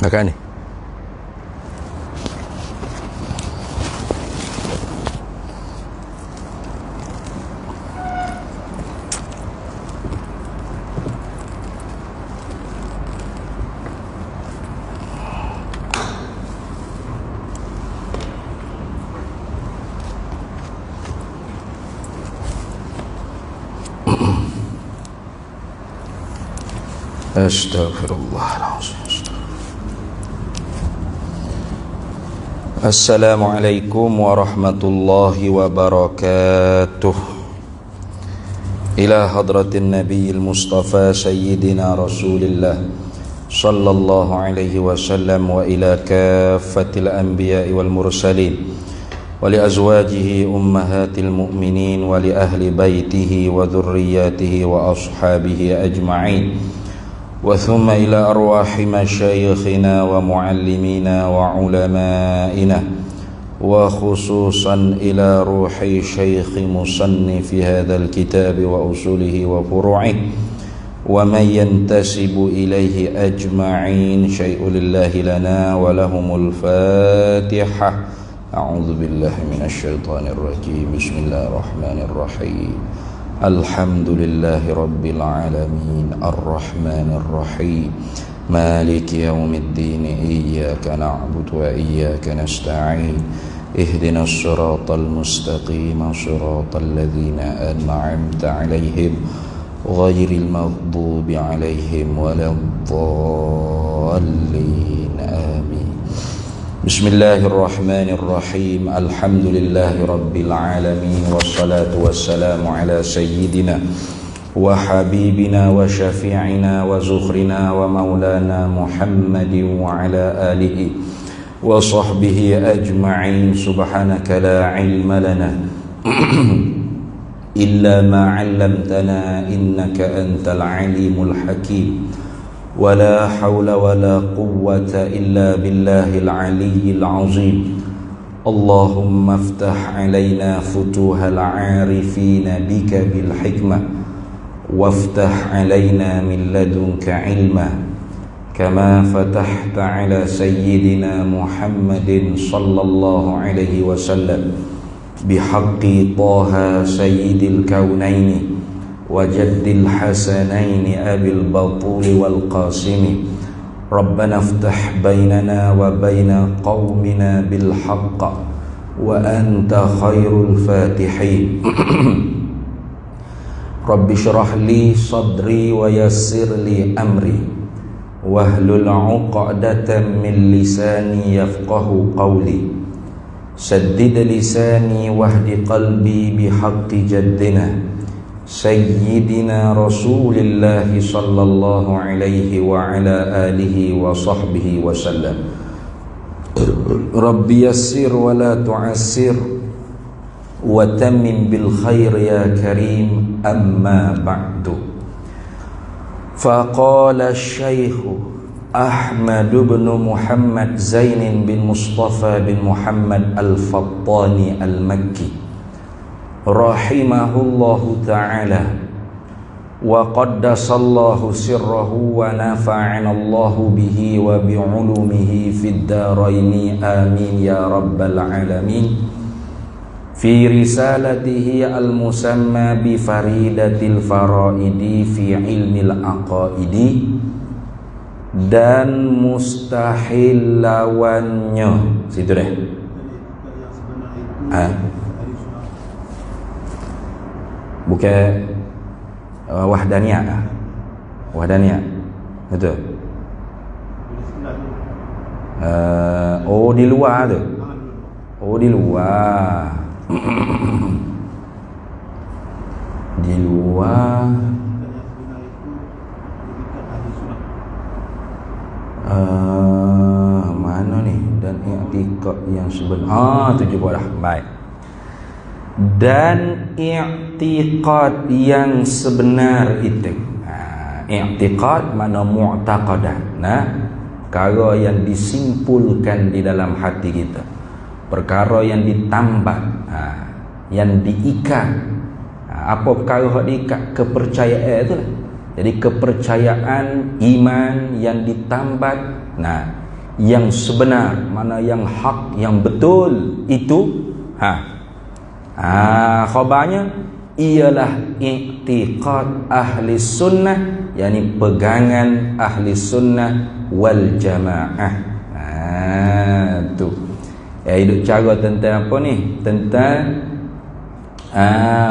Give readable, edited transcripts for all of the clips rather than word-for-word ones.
Makan ni. Astaghfirullahaladzim. Assalamualaikum warahmatullahi wabarakatuh. Ila hadratin nabiyil mustafa sayyidina rasulillah sallallahu alaihi wasallam wa ila kaffatil anbiya'i wal mursalin wa li azwajihi ummahatil mu'minin wa li ahli baitihi wa dhurriyyatihi wa ashabihi ajma'in. وثم إلى أرواح مشايخنا ومعلمينا وعلمائنا وخصوصا إلى روح شيخ مصنف هذا الكتاب وأصوله وفروعه ومن ينتسب إليه أجمعين. شيء لله لنا ولهم الفاتحة. أعوذ بالله من الشيطان الرجيم. بسم الله الرحمن الرحيم. Alhamdulillahi Rabbil Alamin Ar-Rahmanir Rahim Maliki Yawmiddin Iyyaka na'budu wa iyyaka nasta'in Ihdinas siratal mustaqim Siratal ladzina an'amta 'alaihim ghairil maghdubi 'alaihim waladdallin. Amin. Bismillahirrahmanirrahim. Alhamdulillahi Rabbil Alamin. Wassalatu wassalamu ala sayyidina wa habibina wa syafi'ina wa zukhrina wa maulana Muhammadin wa ala alihi wa sahbihi ajma'in. Subhanaka la ilma lana illa ma 'allamtana innaka antal alimul hakim. ولا حول ولا قوة إلا بالله العلي العظيم. اللهم افتح علينا فتوح العارفين بك بالحكمة وافتح علينا من لدنك علما كما فتحت على سيدنا محمد صلى الله عليه وسلم بحق طه سيد الكونين وجد الحسنين أبي البطول والقاسم. ربنا افتح بيننا وبين قومنا بالحق وأنت خير الفاتحين. رب اشرح لي صدري ويسر لي أمري واحلل عقدة من لساني يفقه قولي. سدد لساني واهد قلبي بحق جدنا Sayyidina Rasulillah sallallahu alaihi wa ala alihi wa sahbihi wa sallam. Rabbi yassir wa la tu'assir wa tammim bil khair ya karim. Amma ba'du. Faqala Syekh Ahmad bin Muhammad Zain bin Mustafa bin Muhammad Al-Fattani Al-Makki rahimahullahu ta'ala wa qaddasallahu sirrahu wa nafa'anallahu bihi wa bi'ulumihi fid daraini amin ya rabbal alamin. Fi risalatihi al-musamma bi faridatil faraidi fi ilmil aqaidi, dan mustahil lawannya. Situ deh. Bukan wahdaniyah. Wahdaniyah. Betul. Oh di luar tu. Oh di luar. Di luar. Mana ni? Dan i'tiqad yang sebenar. Tu juga dah. Baik. Dan i'tiqad yang sebenar itu. I'tiqad mana mu'taqadah. Perkara yang disimpulkan di dalam hati kita, perkara yang ditambah, yang diikat. Apa perkara yang diikat? Kepercayaan itu lah. Jadi kepercayaan iman yang ditambah. yang sebenar, mana yang hak, yang betul itu khabarnya ialah i'tiqad ahli sunnah, yakni pegangan ahli sunnah wal jamaah. Tu hidup cara tentang apa ni, tentang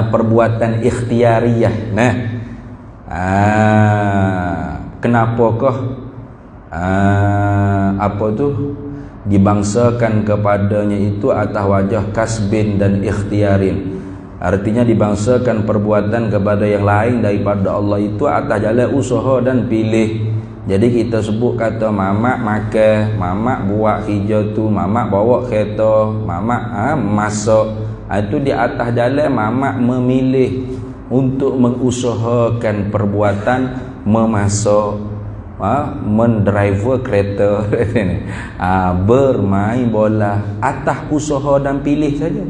perbuatan ikhtiariyah. Kenapakah apa tu dibangsakan kepadanya itu atas wajah kasbin dan ikhtiarin. Artinya dibangsakan perbuatan kepada yang lain daripada Allah itu atas jalan usaha dan pilih. Jadi kita sebut kata mamak makan, mamak buat kerja tu, mamak bawa kereta, mamak masak, itu di atas jalan mamak memilih untuk mengusahakan perbuatan memasak, mendriver kereta, bermain bola, atas usaha dan pilih saja.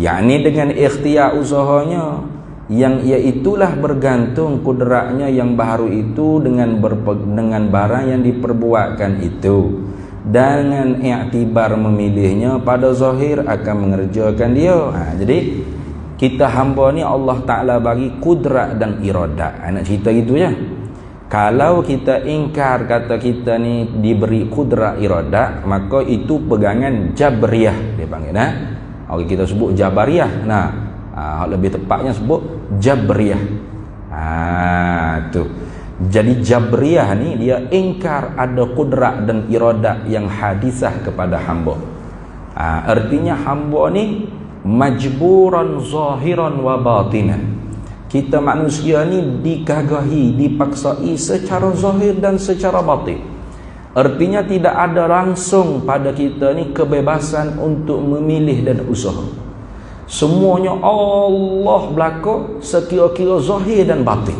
Yakni dengan ikhtiar usahanya, yang iaitulah bergantung kudratnya yang baru itu dengan barang yang diperbuatkan itu. Dengan i'tibar memilihnya pada zahir akan mengerjakan dia. Jadi kita hamba ni Allah Ta'ala bagi kudrat dan iradat. Nak cerita gitu ya. Kalau kita ingkar kata kita ni diberi kudrat iradat, maka itu pegangan Jabriyah dia panggil. Kita sebut Jabariyah. Lebih tepatnya sebut Jabriyah. Tu. Jadi Jabriyah ni dia ingkar ada kudrat dan iradat yang hadisah kepada hamba. Artinya hamba ni majburan zahiran wa batinan. Kita manusia ni digagahi, dipaksai secara zahir dan secara batin. Artinya tidak ada langsung pada kita ni kebebasan untuk memilih dan usaha. Semuanya Allah belaka sekira-kira zahir dan batin.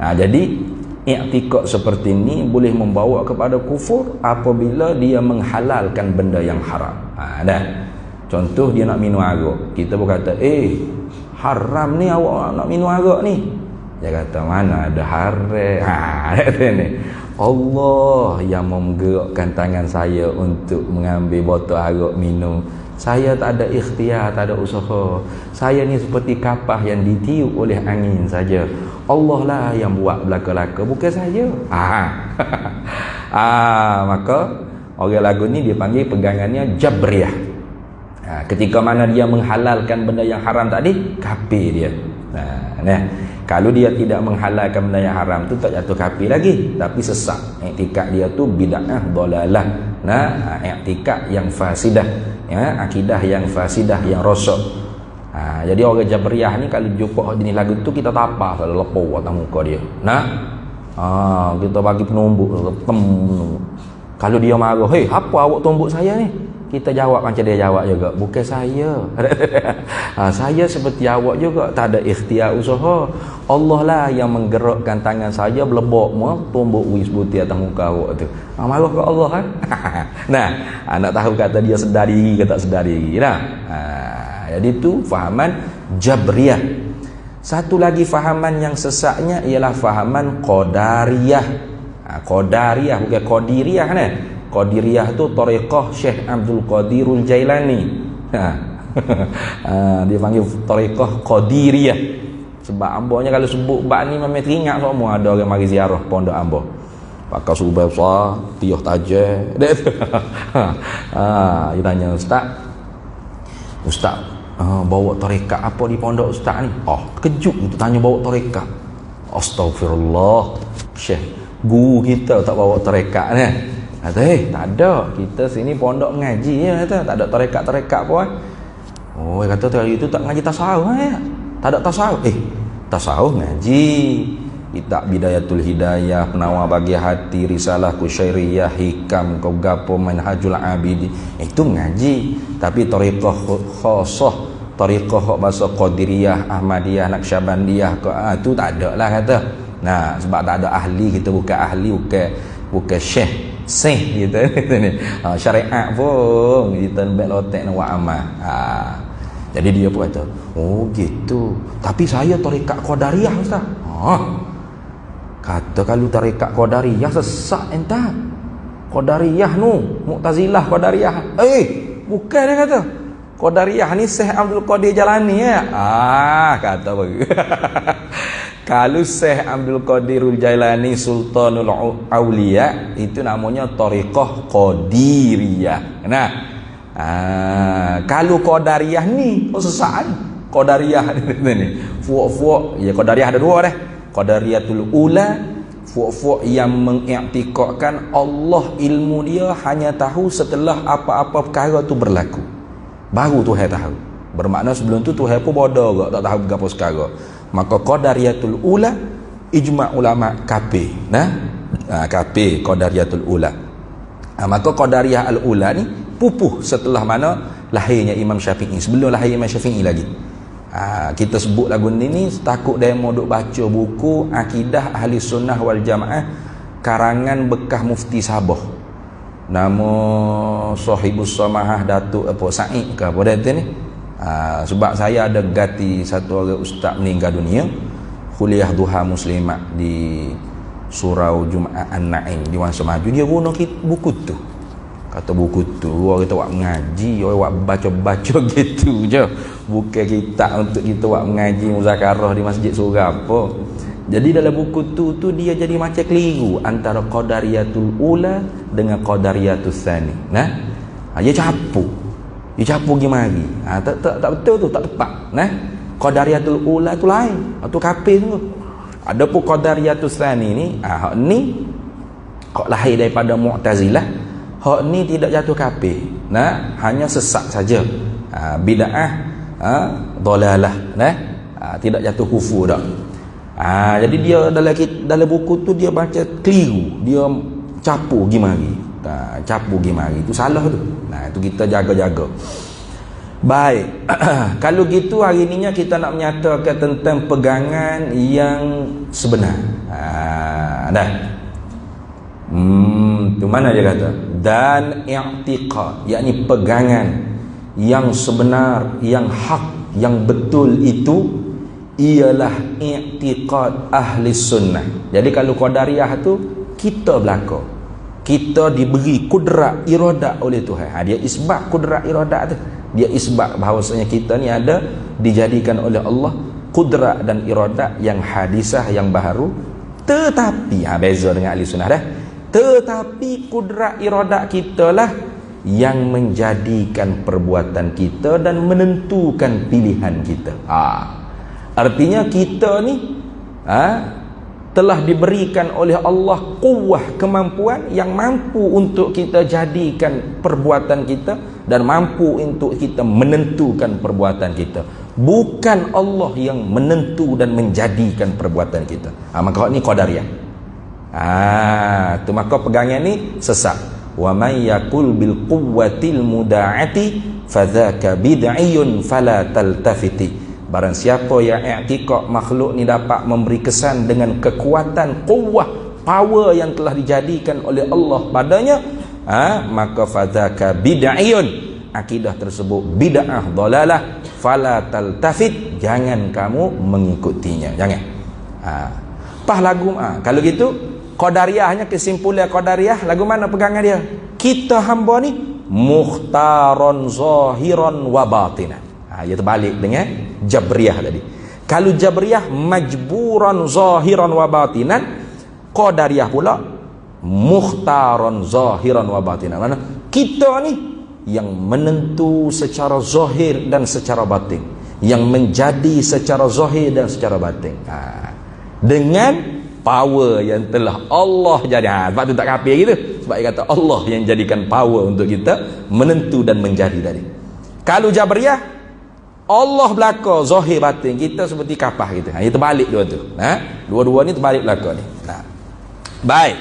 Jadi i'tiqad seperti ini boleh membawa kepada kufur apabila dia menghalalkan benda yang haram. Contoh dia nak minum arak, kita pun kata haram ni awak nak minum arak ni. Dia kata mana ada haram. Allah yang menggerakkan tangan saya untuk mengambil botol arak minum. Saya tak ada ikhtiar, tak ada usaha. Saya ni seperti kapas yang ditiup oleh angin saja. Allah lah yang buat belaka-laka, bukan saya. Maka orang lagu ni dia panggil pegangannya Jabriyah. Ketika mana dia menghalalkan benda yang haram tadi, kafir dia. Kalau dia tidak menghalalkan benda yang haram tu tak jatuh kafir lagi, tapi sesat. I'tikad dia tu bid'ah dalalah. I'tikad yang fasidah, akidah yang fasidah, yang rosak. Jadi orang Jabriyah ni kalau jumpa jenis lagu tu kita tapah kalau lepo atas muka dia. Kita bagi penumbuk Kalau dia marah, apa awak tumbuk saya ni? Kita jawab macam dia jawab juga, bukan saya. Saya seperti awak juga, tak ada ikhtiar usaha. Allah lah yang menggerakkan tangan saya belebok tumbuk wis putih atas muka awak tu. Marah ke Allah kan? Nak tahu kata dia sedar diri ke tak sedar diri. Jadi tu fahaman Jabriyah. Satu lagi fahaman yang sesatnya ialah fahaman Qadariyah. Qadariyah bukan Qadiriyah kan? Qadiriyah tu tariqah Syekh Abdul Qadirul Jailani. Dia panggil tariqah Qadiriyah. Sebab ambonya kalau sebut bab ni memang teringat semua ada orang mari ziarah pondok ambo. Pakai subah besar, tiuh tajam. Dia tanya Ustaz, bawa tarekat apa di pondok Ustaz ni? Kejut untuk tanya bawa tarekat. Astagfirullah, Syekh, guru kita tak bawa tarekat ni. Kata, tak ada. Kita sini pondok mengaji ya, kata. Tak ada tarekat-tarekat pun. Kata hari itu tak ngaji tasawuf ya. Tak ada tasawuf. Tasawuf ngaji. Kitab Bidayatul Hidayah, Penawar Bagi Hati, Risalah Kusyairiyah, Hikam, Gapo, Manhajul Abidi. Itu ngaji. Tapi tariqah khasah, tariqah bahasa Qadiriyah, Ahmadiyah, Naqsyabandiyah, itu tak ada lah kata. Sebab tak ada ahli, kita bukan ahli, bukan syekh. Gitu ni. Syariat pun kita nak lotek nak buat amal. Jadi dia pun kata, gitu. Tapi saya tarekat Qadariyah Ustaz. Kata kalau tarekat Qadariyah sesat entah. Qadariyah Mu'tazilah Qadariyah. Bukan, dia kata. Qadariyah ni Syekh Abdul Qadir Jalani ya. Kata bagi. Kalau Syekh Abdul Qadirul Jailani Sultanul Auliya itu namanya Thariqah Qadiriyah. Nah, kalau Qadariyah ni sesat ni. Qadariyah ni. Fuak-fuak, ya Qadariyah ada dua dah. Qadariyatul Ula, fuak-fuak yang mengiktikadkan Allah ilmu dia hanya tahu setelah apa-apa perkara tu berlaku. Baru Tuhan tahu. Bermakna sebelum tu Tuhan pun bodoh tak tahu berapa sekarang. Maka Qadariyatul Ula ijma' ulama kafir. Kafir Qadariyatul Ula. Maka Qadariyah al-Ula ni pupuh setelah mana lahirnya Imam Syafi'i. Sebelum lahir Imam Syafi'i lagi. Kita sebut lagu ni takut dia mau duk baca buku Akidah Ahli Sunnah wal Jamaah karangan bekas Mufti Sabah. Nama Sahibus Samahah Datuk Sa'id ke apa dia ni. Sebab saya ada gati satu orang ustaz meninggal dunia kuliah duha muslimat di Surau Jumaat An-Naim di Wan Semaju. Dia guna buku tu, kata buku tu orang kita buat mengaji, orang buat baca-baca gitu je, bukan kitab untuk kita buat mengaji muzakarah di masjid surau apa. Jadi dalam buku tu dia jadi macam keliru antara Qadariyatul Ula dengan Qadariyatul Tsani. Dia capu gimana? Tak betul tu, tak tepat. Qadariyatul Ula tu lain, tu kafir tu. Adapun Qadariyatul Tsani ni, hak ni kok lahir daripada Mu'tazilah. Hak ni tidak jatuh kafir. Hanya sesat saja. Bid'ah, dalalah, tidak jatuh kufur dak. Jadi dia dalam buku tu dia baca keliru, dia capu gimana? Capu gimana? Itu salah tu. Itu kita jaga-jaga. Baik. Kalau gitu hari ininya kita nak menyatakan tentang pegangan yang sebenar. Tu mana dia kata? Dan i'tiqad, yakni pegangan yang sebenar, yang hak, yang betul itu ialah i'tiqad ahli sunnah. Jadi kalau Qadariyah tu kita belaka, kita diberi kudrat iradat oleh Tuhan. Dia isbat kudrat iradat tu. Dia isbat bahawasanya kita ni ada dijadikan oleh Allah kudrat dan iradat yang hadisah, yang baharu. Tetapi beza dengan ahli sunnah dah. Tetapi kudrat iradat kita lah yang menjadikan perbuatan kita dan menentukan pilihan kita. Artinya kita ni telah diberikan oleh Allah kuwah, kemampuan yang mampu untuk kita jadikan perbuatan kita dan mampu untuk kita menentukan perbuatan kita. Bukan Allah yang menentu dan menjadikan perbuatan kita. Maka ni Qadariyah. Tu maka pegangan ni sesat. Wa may yaqul bil quwwatil muda'ati fadzaka bid'iyun fala taltafiti. Barang siapa yang i'tiqad makhluk ni dapat memberi kesan dengan kekuatan quwwah, power yang telah dijadikan oleh Allah padanya, maka fadzaka bid'iyun, akidah tersebut bid'ah dalalah, fala taltafit, jangan kamu mengikutinya, jangan. Pas lagu kalau gitu Qadariyahnya, kesimpulan Qadariyah lagu mana pegangan dia? Kita hamba ni mukhtaron zahiran wa batinan. Ia terbalik dengan Jabriyah tadi. Kalau Jabriyah majburan zahiran wa batinan, Qadariyah pula mukhtaron zahiran wa batinan. Mana kita ni yang menentu secara zahir dan secara batin, yang menjadi secara zahir dan secara batin, dengan power yang telah Allah jadi. Sebab tu tak kafir gitu. Sebab dia kata Allah yang jadikan power untuk kita menentu dan menjadi tadi. Kalau Jabriyah, Allah belaka zahir batin, kita seperti kapah gitu. Ia terbalik dua tu. Dua-dua ni terbalik belaka ni. Baik.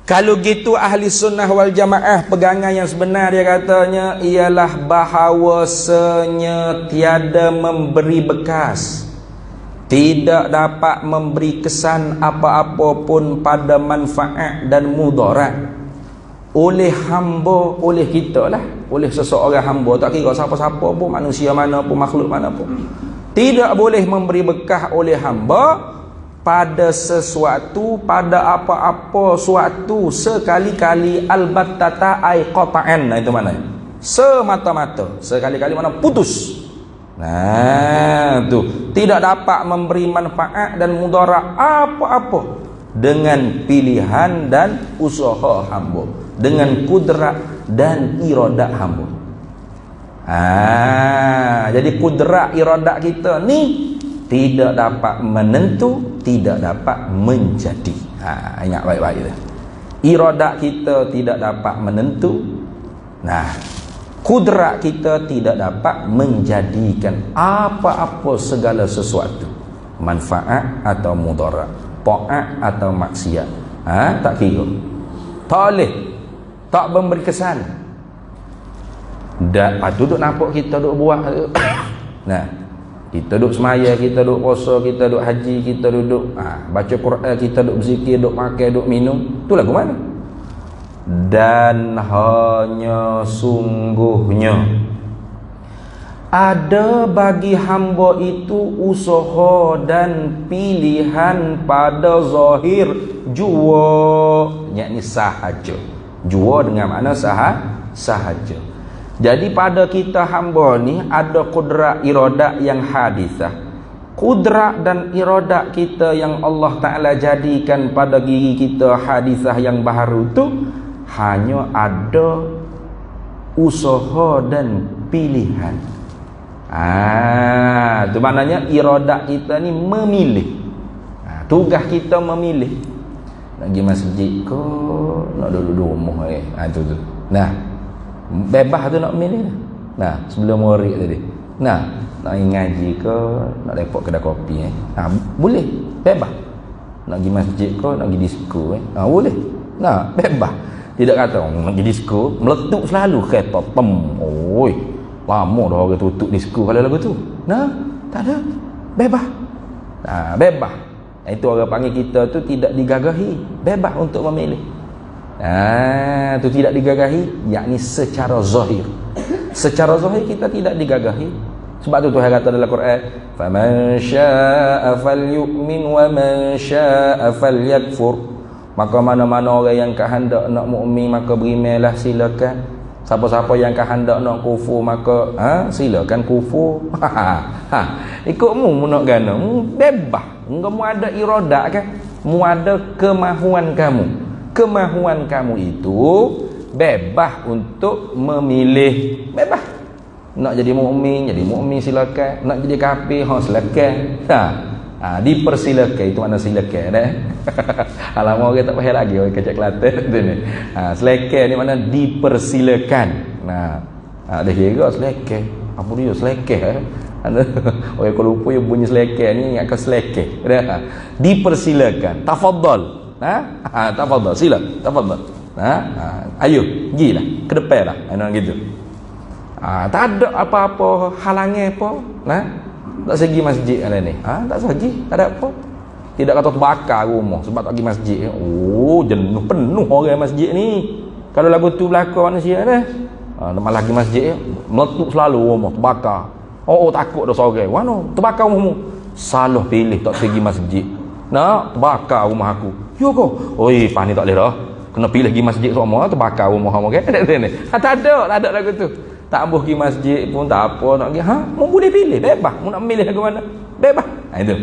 Kalau gitu ahli sunnah wal jamaah pegangan yang sebenar dia katanya ialah bahawasanya tiada memberi bekas, tidak dapat memberi kesan apa-apa pun pada manfaat dan mudarat oleh hamba, oleh kita lah, oleh seseorang hamba, tak kira siapa-siapa pun, manusia mana pun, makhluk mana pun, tidak boleh memberi bekas oleh hamba pada sesuatu, pada apa-apa suatu sekali-kali, albattata ay qata'an. Nah, itu mana? Semata-mata, sekali-kali mana? Putus. Nah, tu tidak dapat memberi manfaat dan mudarat apa-apa dengan pilihan dan usaha hamba, dengan kudrat dan iradat hamba. Jadi kudrat iradat kita ni tidak dapat menentu, tidak dapat menjadi. Ingat baik-baik tu. Iradat kita tidak dapat menentu. Nah, kudrat kita tidak dapat menjadikan apa-apa segala sesuatu, manfaat atau mudarat, taat atau maksiat. Tak kira. Tak boleh. Tak memberi kesan. Dak duduk nampak kita duduk buat. Nah, kita duduk semaya, kita duduk puasa, kita duduk haji, kita duduk baca Quran, kita duduk berzikir, duduk makan, duduk minum. Tu lagu mana? Dan hanya sungguhnya ada bagi hamba itu usaha dan pilihan pada zahir jua, yakni sahaja. Jua dengan makna sahaja. Jadi pada kita hamba ni ada kudrat iradat yang hadisah. Kudrat dan iradat kita yang Allah Ta'ala jadikan pada diri kita hadisah yang baru tu hanya ada usaha dan pilihan. Itu maknanya iradat kita ni memilih. Tugas kita memilih. Nak pergi masjid ke, nak duduk di rumah tu. Nah, bebas tu nak milih. Nah, sebelum murid tadi. Nah, nak ngaji ke, nak lepak kedai kopi boleh, bebas. Nak pergi masjid ke, nak pergi disko boleh. Nah, bebas. Tidak kata nak pergi disko, meletup selalu kereta oi. Lama dah orang tutup disko kalau lagu tu. Nah, tak ada. Bebas. Bebas. Itu orang panggil kita tu tidak digagahi, bebas untuk memilih. Itu tidak digagahi, yakni secara zahir. Secara zahir kita tidak digagahi. Sebab tu Tuhan kata dalam Quran, "Faman syaa'a falyu'min wa man syaa'a falyakfur." Maka mana-mana orang yang kehendak nak mukmin maka berimanlah, silakan. Siapa-siapa yang kehendak nak kufur maka silakan kufur. Ikutmu nak gana, bebas. Kamu ada iradat kan? Mu ada kemahuan kamu. Kemahuan kamu itu bebas untuk memilih. Bebas. Nak jadi mukmin silakan. Nak jadi kafir silakan. Dipersilakan. Itu makna silakan dah. Alamak orang tak payah lagi orang kecak Kelantan tu ni. Silakan ni makna dipersilakan. Dah kira silakan. Apa dia silakan? Orang kalau lupa yang bunyi silakan ni ingat ke silakan. Dipersilakan. Tafadhal. Tafadhal, sila. Tafadhal. Ayo, pergilah ke depanlah. Gitu. Tak ada apa-apa halangan apa. Tak segi masjid kali ni. Tak segi, tak ada apa. Tidak kata terbakar rumah sebab tak pergi masjid. Jenuh penuh orang masjid ni. Kalau lagu tu belakang manusia dah. Malah pergi masjid meletup selalu rumah terbakar. Takut dah seorang. Mana terbakar rumahmu? Salah pilih tak pergi masjid. Nak terbakar rumah aku. Yo ko. Pani tak boleh dah. Kena pilih pergi masjid semua terbakar rumah kamu kan. Tak ada lagu tu. Tak boleh pergi masjid pun tak apa nak pergi. Mu boleh pilih, bebas. Mu nak milih lagu mana? Bebas. Itu.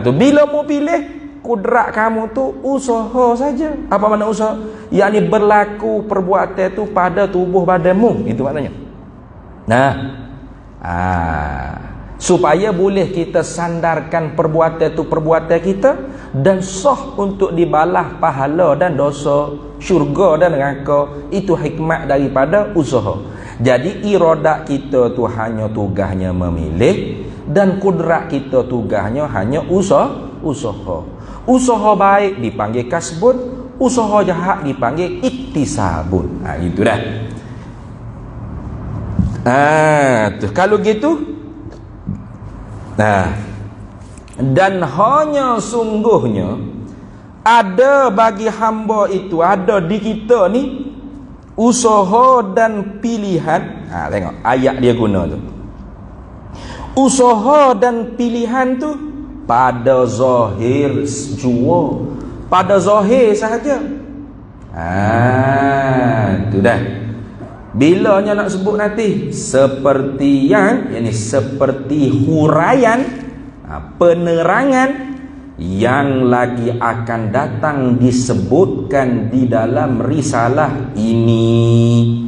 Tu bila mu pilih, kudrat kamu tu usaha saja. Apa makna usaha? Yakni berlaku perbuatan tu pada tubuh badanmu. Itu maknanya. Supaya boleh kita sandarkan perbuatan tu perbuatan kita dan sah untuk dibalas pahala dan dosa, syurga dan neraka. Itu hikmat daripada usaha. Jadi iradat kita tu hanya tugasnya memilih dan kudrat kita tugasnya hanya usaha. Usaha baik dipanggil kasbun, usaha jahat dipanggil iktisabun. Itu dah. Kalau gitu dan hanya sungguhnya ada bagi hamba itu, ada di kita ni usaha dan pilihan. Tengok ayat dia guna tu. Usaha dan pilihan tu pada zahir jua, pada zahir sahaja. Itu dah. Bilanya nak sebut nanti seperti yang ini, seperti huraian, penerangan yang lagi akan datang disebutkan di dalam risalah ini.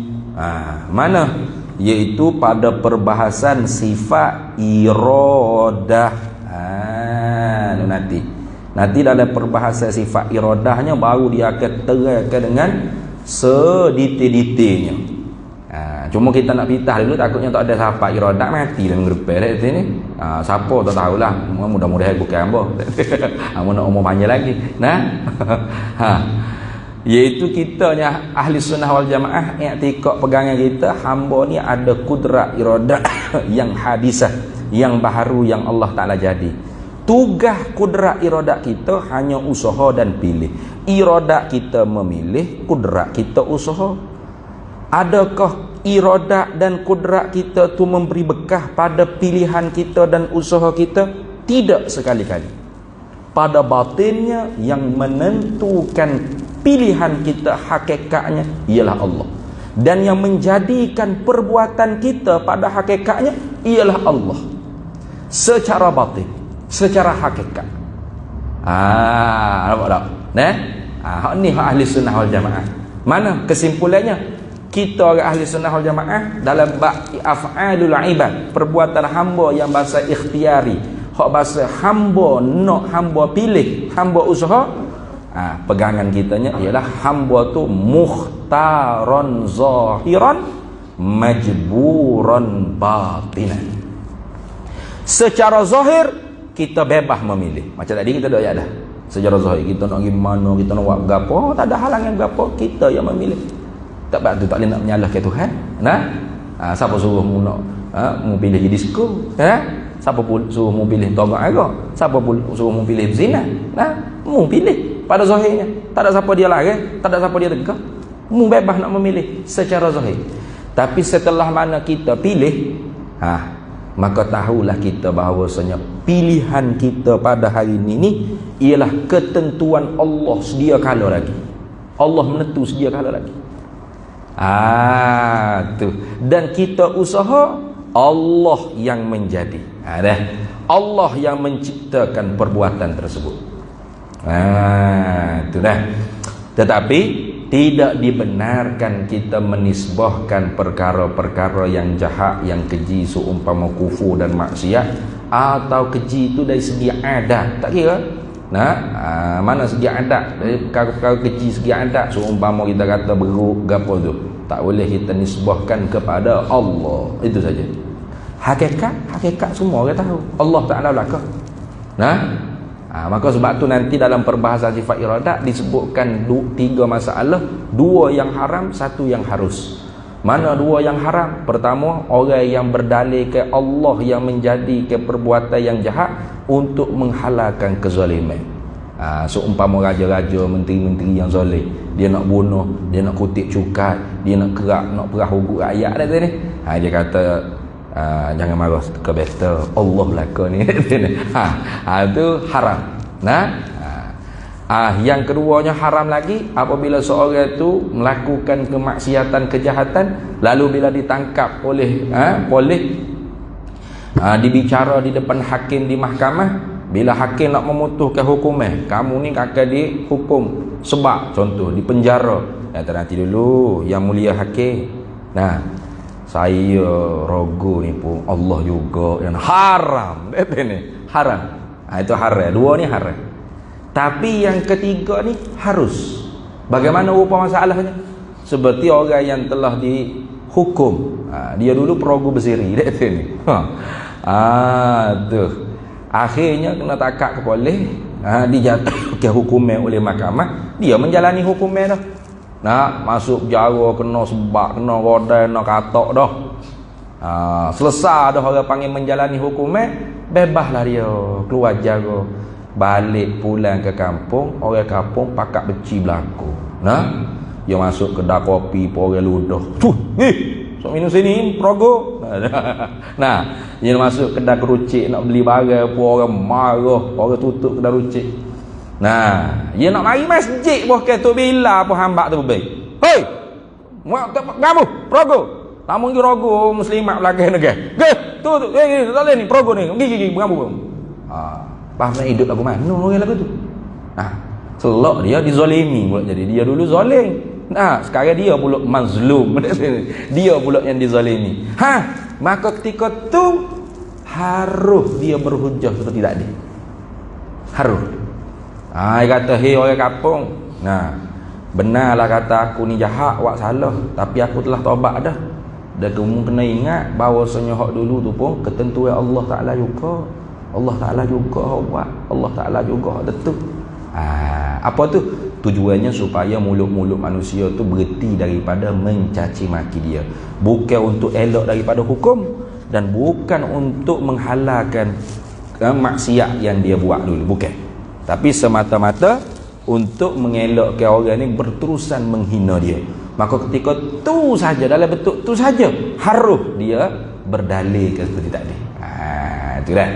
Mana? Yaitu pada perbahasan sifat iradah. Nanti dalam perbahasan sifat iradahnya baru dia akan terangkan dengan sedetail-detailnya. Cuma kita nak pitah dulu, takutnya tak ada siapa iradah mati dalam grup ni. Siapa tak tahulah. Mudah-mudahan bukan hamba. Hamba nak umur panjang lagi. Iaitu kitanya ahli sunnah wal jamaah, i'tikad pegangan kita, hamba ni ada kudrat iradah yang hadisah, yang baharu yang Allah Ta'ala jadi. Tugas kudrat iradah kita hanya usaha dan pilih. Iradah kita memilih, kudrat kita usaha. Adakah iradah dan kudrat kita tu memberi bekah pada pilihan kita dan usaha kita? Tidak sekali-kali. Pada batinnya yang menentukan pilihan kita hakikatnya ialah Allah, dan yang menjadikan perbuatan kita pada hakikatnya ialah Allah secara batin, secara hakikat. Nampak tak? Ni ahli sunnah wal jamaah. Mana kesimpulannya? Kita orang ahli sunnah wal jamaah dalam bab af'alul ibad, perbuatan hamba yang bahasa ikhtiari, hak bahasa hamba nak hamba pilih, hamba usaha, pegangan kitanya ialah hamba tu mukhtaron zahiran majburon batinan. Secara zahir kita bebas memilih. Macam tadi kita dah ayat dah. Secara zahir kita nak pergi mana, kita nak buat gapo, tak ada halangan gapo, kita yang memilih. Tak tu tak boleh nak menyalahkan Tuhan. Siapa suruh mu nak mu pilih jadi disko? Siapa pun suruh mu pilih togak agak? Siapa pun suruh mu pilih zina? Mu pilih pada zahirnya. Tak ada siapa dia larang, tak ada siapa dia tegak. Mu bebas nak memilih secara zahir. Tapi setelah mana kita pilih, maka tahulah kita bahawasanya pilihan kita pada hari ini ialah ketentuan Allah sedia kala lagi. Allah menentu sedia kala lagi. Tu. Dan kita usaha, Allah yang menjadi. Allah yang menciptakan perbuatan tersebut. Itu dah. Tetapi tidak dibenarkan kita menisbahkan perkara-perkara yang jahat, yang keji, seumpama kufur dan maksiat, atau keji itu dari segi adat. Tak kira. Mana segi adat, dari perkara-perkara keji segi adat, seumpama kita kata beruk gapo tu, tak boleh kita nisbahkan kepada Allah. Itu saja. Hakikat semua orang tahu. Allah Ta'ala belaka. Maka sebab tu nanti dalam perbahasan sifat iradat disebutkan 3 masalah, 2 yang haram, 1 yang harus. Mana 2 yang haram? Pertama, orang yang berdalil ke Allah yang menjadi ke perbuatan yang jahat untuk menghalalkan kezaliman. Seumpama raja-raja, menteri-menteri yang zalim, dia nak bunuh, dia nak kutip cukai, dia nak kerak, nak perah hukum rakyat ni. Dia kata jangan marah ke betul, Allah belaka ni. Itu haram. Yang keduanya haram lagi apabila seorang itu melakukan kemaksiatan, kejahatan, lalu bila ditangkap oleh polis, dibicara di depan hakim di mahkamah, bila hakim nak memutuskan hukuman, kamu ni akan dihukum sebab, contoh, di penjara. Nanti dulu yang mulia hakim, saya rogo ni pun Allah juga yang haram. Haram. Itu haram. 2 ni haram. Tapi yang ketiga ni harus. Bagaimana rupa masalahnya? Seperti orang yang telah dihukum, dia dulu perogu bersiri ni. Tu. Akhirnya kena takak ke polis, dijatuhkan hukuman oleh mahkamah, dia menjalani hukuman dah. Masuk penjara, kena sebab, kena rodai, kena katok dah. Selesai dah orang panggil menjalani hukuman, bebaslah dia keluar jara, balik pulang ke kampung. Orang kampung pakak beci berlaku. Dia masuk kedai kopi, orang ludah, so minum sini perogo. Nah, dia masuk kedai kerucik nak beli barang pun orang marah, orang tutup kedai kerucik. Nah, dia nak mari masjid pun kata bila pun hambak tu baik. Hei, kamu progo. Namun dia rogo muslimat belakang negara. Ke, tu tak boleh ni progo ni. Gigi kamu. Faham tak hidup lagu mana orang lagu tu? Selok dia dizalimi pula jadi. Dia dulu zalim. Sekarang dia pula mazlum. Dia pula yang dizalimi. Maka ketika tu harus dia berhujah seperti tadi. Harus. Dia kata, hei orang kampung. Benarlah kata aku ni jahat, awak salah. Tapi aku telah taubat dah. Dan kamu kena ingat bahawasanya hak dulu tu pun ketentuan Allah Ta'ala juga. Allah Ta'ala juga awak. Allah Ta'ala juga betul. Apa tu? Tujuannya supaya mulut-mulut manusia tu berhenti daripada mencaci maki dia. Bukan untuk elok daripada hukum dan bukan untuk menghalalkan maksiat yang dia buat dulu, bukan. Tapi semata-mata untuk mengelakkan orang ni berterusan menghina dia. Maka ketika tu saja, dalam bentuk tu saja harus dia berdalilkan seperti tadi. Itu dah.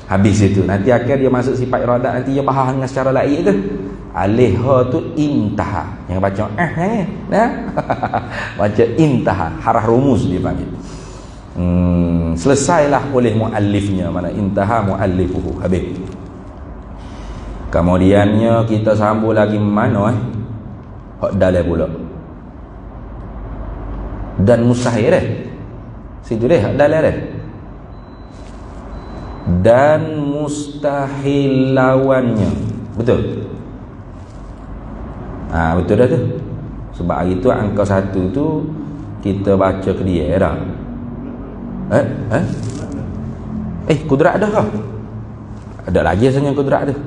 Habis itu nanti akan dia masuk sifat iradat, nanti dia bahas dengan secara lain tu. Alaiha tu intaha. Yang baca baca intaha, harah rumus dia panggil. Selesailah oleh muallifnya, mana intaha muallifuhu, habis. Kemudiannya kita sambung lagi mana hak dalil pula. Dan mustahil dah. Situ dah hak dalil dah. Dan mustahil lawannya. Betul? Betul dah tu. Sebab hari tu angka 1 tu kita baca ke dia dah. Kudrat dah kah? Ada lagi rasanya kudrat tu.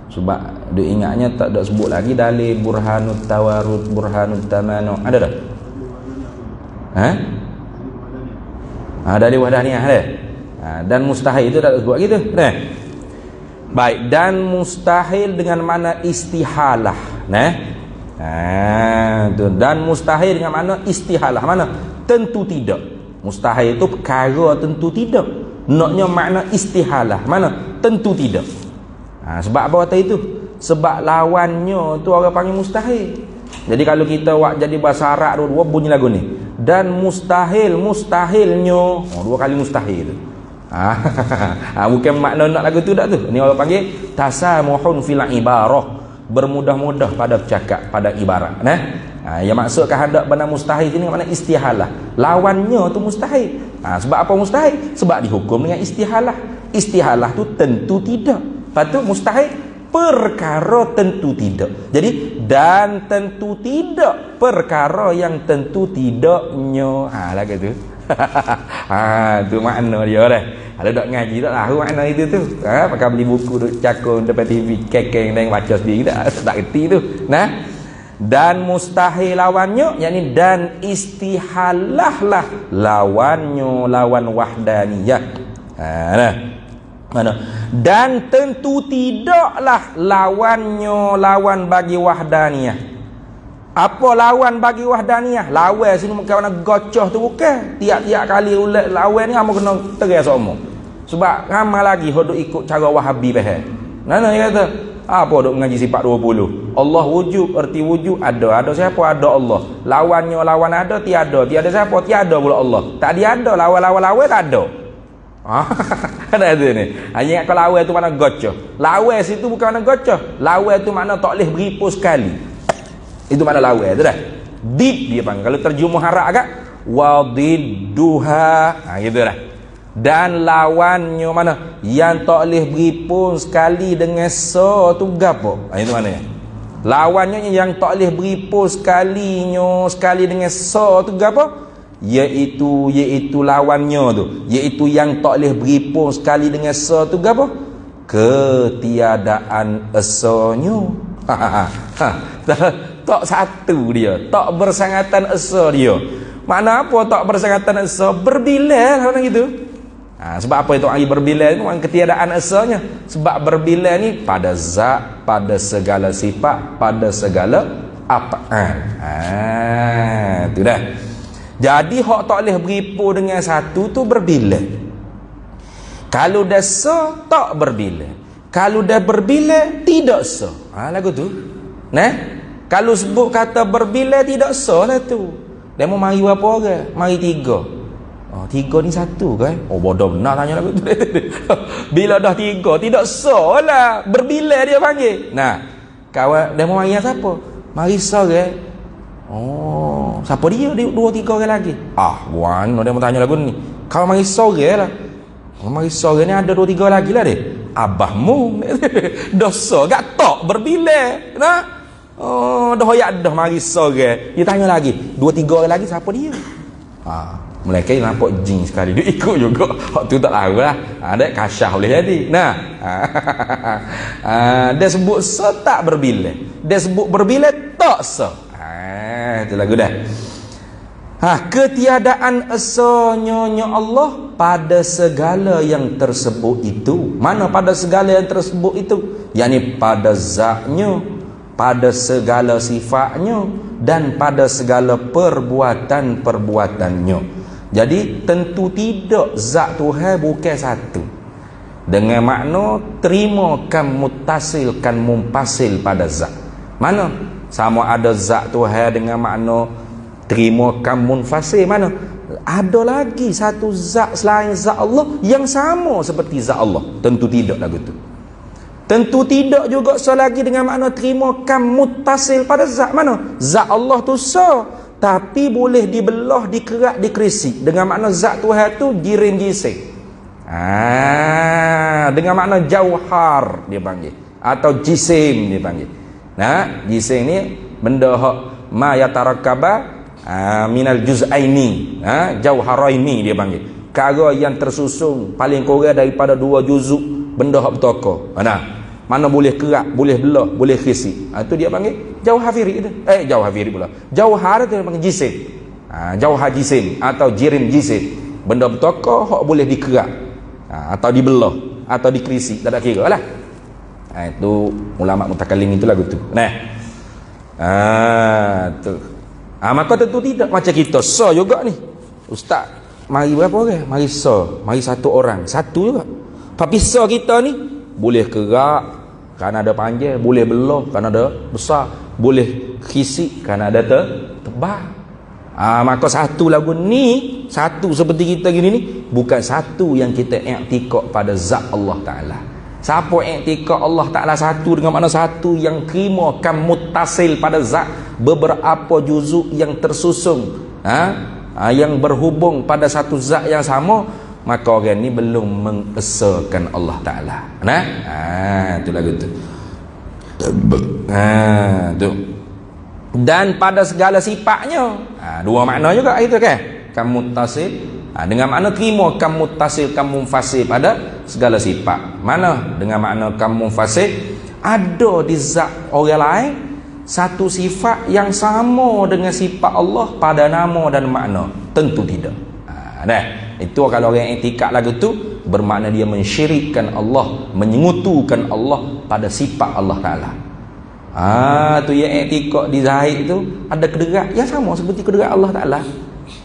Sebab dia ingatnya tak ada sebut lagi dalil burhanut tawarud, burhanut tamanu. Ada dah? Dalil wahdaniyah ada. Dan mustahil itu tak sebut gitu. Baik, dan mustahil dengan mana istihalah. Dan mustahil dengan mana istihalah. Mana? Tentu tidak. Mustahil itu perkara tentu tidak. Naknya makna istihalah. Mana? Tentu tidak. Sebab apa kata itu? Sebab lawannya tu orang panggil mustahil. Jadi kalau kita buat jadi bahasa Arab dua bunyi lagu ni. Dan mustahilnya. Dua kali mustahil tu. Bukan makna nak lagu tu tak tu. Ni orang panggil tasamuhun fil ibarah. Bermudah-mudah pada bercakap, pada ibarat. Yang maksud kehendak benda mustahil sini makna istihalah. Lawannya tu mustahil. Sebab apa mustahil? Sebab dihukum dengan istihalah. Istihalah tu tentu tidak. Lepas tu mustahil perkara tentu tidak. Jadi dan tentu tidak perkara yang tentu tidaknya. Lagi tu. Tu makna dia dah. Kalau tak ngaji tak tahu makna itu tu. Pakai beli buku duk cakap depan TV kekeng dan baca sendiri tak erti tu. Dan mustahil lawannya, yakni dan istihalahlah lawannya, lawan wahdaniyah. Mana? Dan tentu tidaklah lawannya lawan bagi wahdaniyah. Apa lawan bagi wahdaniyah? Lawan sini bukan mana gocoh tu bukan. Tiap-tiap kali ulat lawan ni hang kena terai semua. Sebab ramai lagi hodok ikut cara Wahabi faham. Nana dia kata, apa duk mengaji sifat 20? Allah wujud, erti wujud ada. Ada siapa? Ada Allah. Lawannya lawan ada, tiada. Tiada siapa? Tiada pula Allah. Tak ada lawan tak ada. Ada tu ni. Hanya ingat kalau lawan tu mana gocoh. Lawan situ bukan mana gocoh. Lawan tu makna tak boleh beripu sekali. Itu mana lawan tu dah. Did dia panggil. Kalau terjemah harap agak wadidduha. Gitu dah. Dan lawannya mana? Yang tak boleh beripu sekali dengan tu gapo? Itu mana ya? Lawannya yang tak boleh beripu sekali dengan tu gapo? Iaitu lawannya tu, iaitu yang tak boleh beripu sekali dengan tu gapo? Ketiadaan esanya. Tak satu dia, tak bersangatan esa dia. Mana apa tak bersangatan esa? Berbilal orang gitu. Sebab apa itu ari berbilal itu? Ketiadaan esanya. Sebab berbilal ni pada zat, pada segala sifat, pada segala apaan. Itu dah. Jadi hak tak boleh beripu dengan satu tu berbilang. Kalau dah sah tak berbilang. Kalau dah berbilang tidak sah. Lagu tu. Nah, kalau sebut kata berbilang tidak sah lah tu. Dia mau mari berapa orang? Mari 3. 3 ni satu kan? Bodoh benar tanya lagu tu. Bila dah 3 tidak sah lah. Berbilang dia panggil. Nah, kawan dia mau mari siapa? Mari seorang. Siapa dia? 2-3 orang lagi. Buan dia mau tanya lagu ni. Kalau mari seorang lah. Mari seorang ni ada 2-3 lagi lah dia. Abahmu dosa gak tok berbilang. Nah. Dah hoyak dah mari seorang. Dia tanya lagi, 2-3 orang lagi siapa dia? Mereka nampak jin sekali. Dia ikut juga. Waktu tak tahu lah. Ada kasyah boleh jadi. Nah. Dia sebut sah tak berbilang. Dia sebut berbilang tak sah. Itu lagu dah. Ketiadaan esanya Allah pada segala yang tersebut itu. Mana pada segala yang tersebut itu? Yakni pada zatnya, pada segala sifatnya, dan pada segala perbuatan-perbuatannya. Jadi tentu tidak zat Tuhan bukan satu. Dengan makna terimakan muttasil kan mumpasil pada zat. Mana? Sama ada zat Tuhan dengan makna terimakan munfasil. Mana? Ada lagi satu zat selain zat Allah yang sama seperti zat Allah. Tentu tidak lagu tu. Tentu tidak juga selagi dengan makna terimakan muttasil pada zat. Mana? Zat Allah tu sah. Tapi boleh dibelah, dikerak, dikrisik. Dengan makna zat Tuhan tu jirim jisim. Dengan makna jauhar dia panggil. Atau jisim dia panggil. Nah, jisim ni benda hak ma yatarakkaba minal juz'aini. Jauharaini dia panggil. Perkara yang tersusun paling kurang daripada 2 juzuk benda hak bertokar. Mana boleh kerak, boleh belah, boleh khisik. Itu dia panggil jauhafiri itu. Jauhafiri pula. Jauhar itu dia panggil jisim. Jauhar jisim atau jirim jisim. Benda bertokar hak boleh dikerak. Atau dibelah atau dikrisik, tak ada kira lah. Itu ulama mutakallim itu lagu tu. Tu. Maka tentu tidak macam kita sah juga ni. Ustaz, mari berapa orang? Mari sah, mari 1 orang. 1 juga. Tapi sah kita ni boleh kerak kerana ada panjang, boleh belah kerana ada besar, boleh khisik kerana ada tebal. Maka satu lagu ni, satu seperti kita gini ni, bukan satu yang kita i'tikad pada zat Allah Ta'ala. Siapa i'tikad Allah Ta'ala satu dengan makna satu yang terimakan muttasil pada zat, beberapa juzuk yang tersusun, yang berhubung pada satu zat yang sama, maka orang ni belum mengesakan Allah Ta'ala. Itu lagu tu. Tu. Dan pada segala sifatnya. 2 makna juga itu kan. Kamu muttasil. Dengan makna terima kamu muttasil, kamu munfasil pada segala sifat. Mana? Dengan makna kamu munfasil, ada di zat orang lain satu sifat yang sama dengan sifat Allah pada nama dan makna. Tentu tidak. Itu kalau orang i'tikad lagu tu bermakna dia mensyirikkan Allah, menyekutukan Allah pada sifat Allah Ta'ala. Tu yang i'tikad di zahir tu ada kederat yang sama seperti kederat Allah Ta'ala,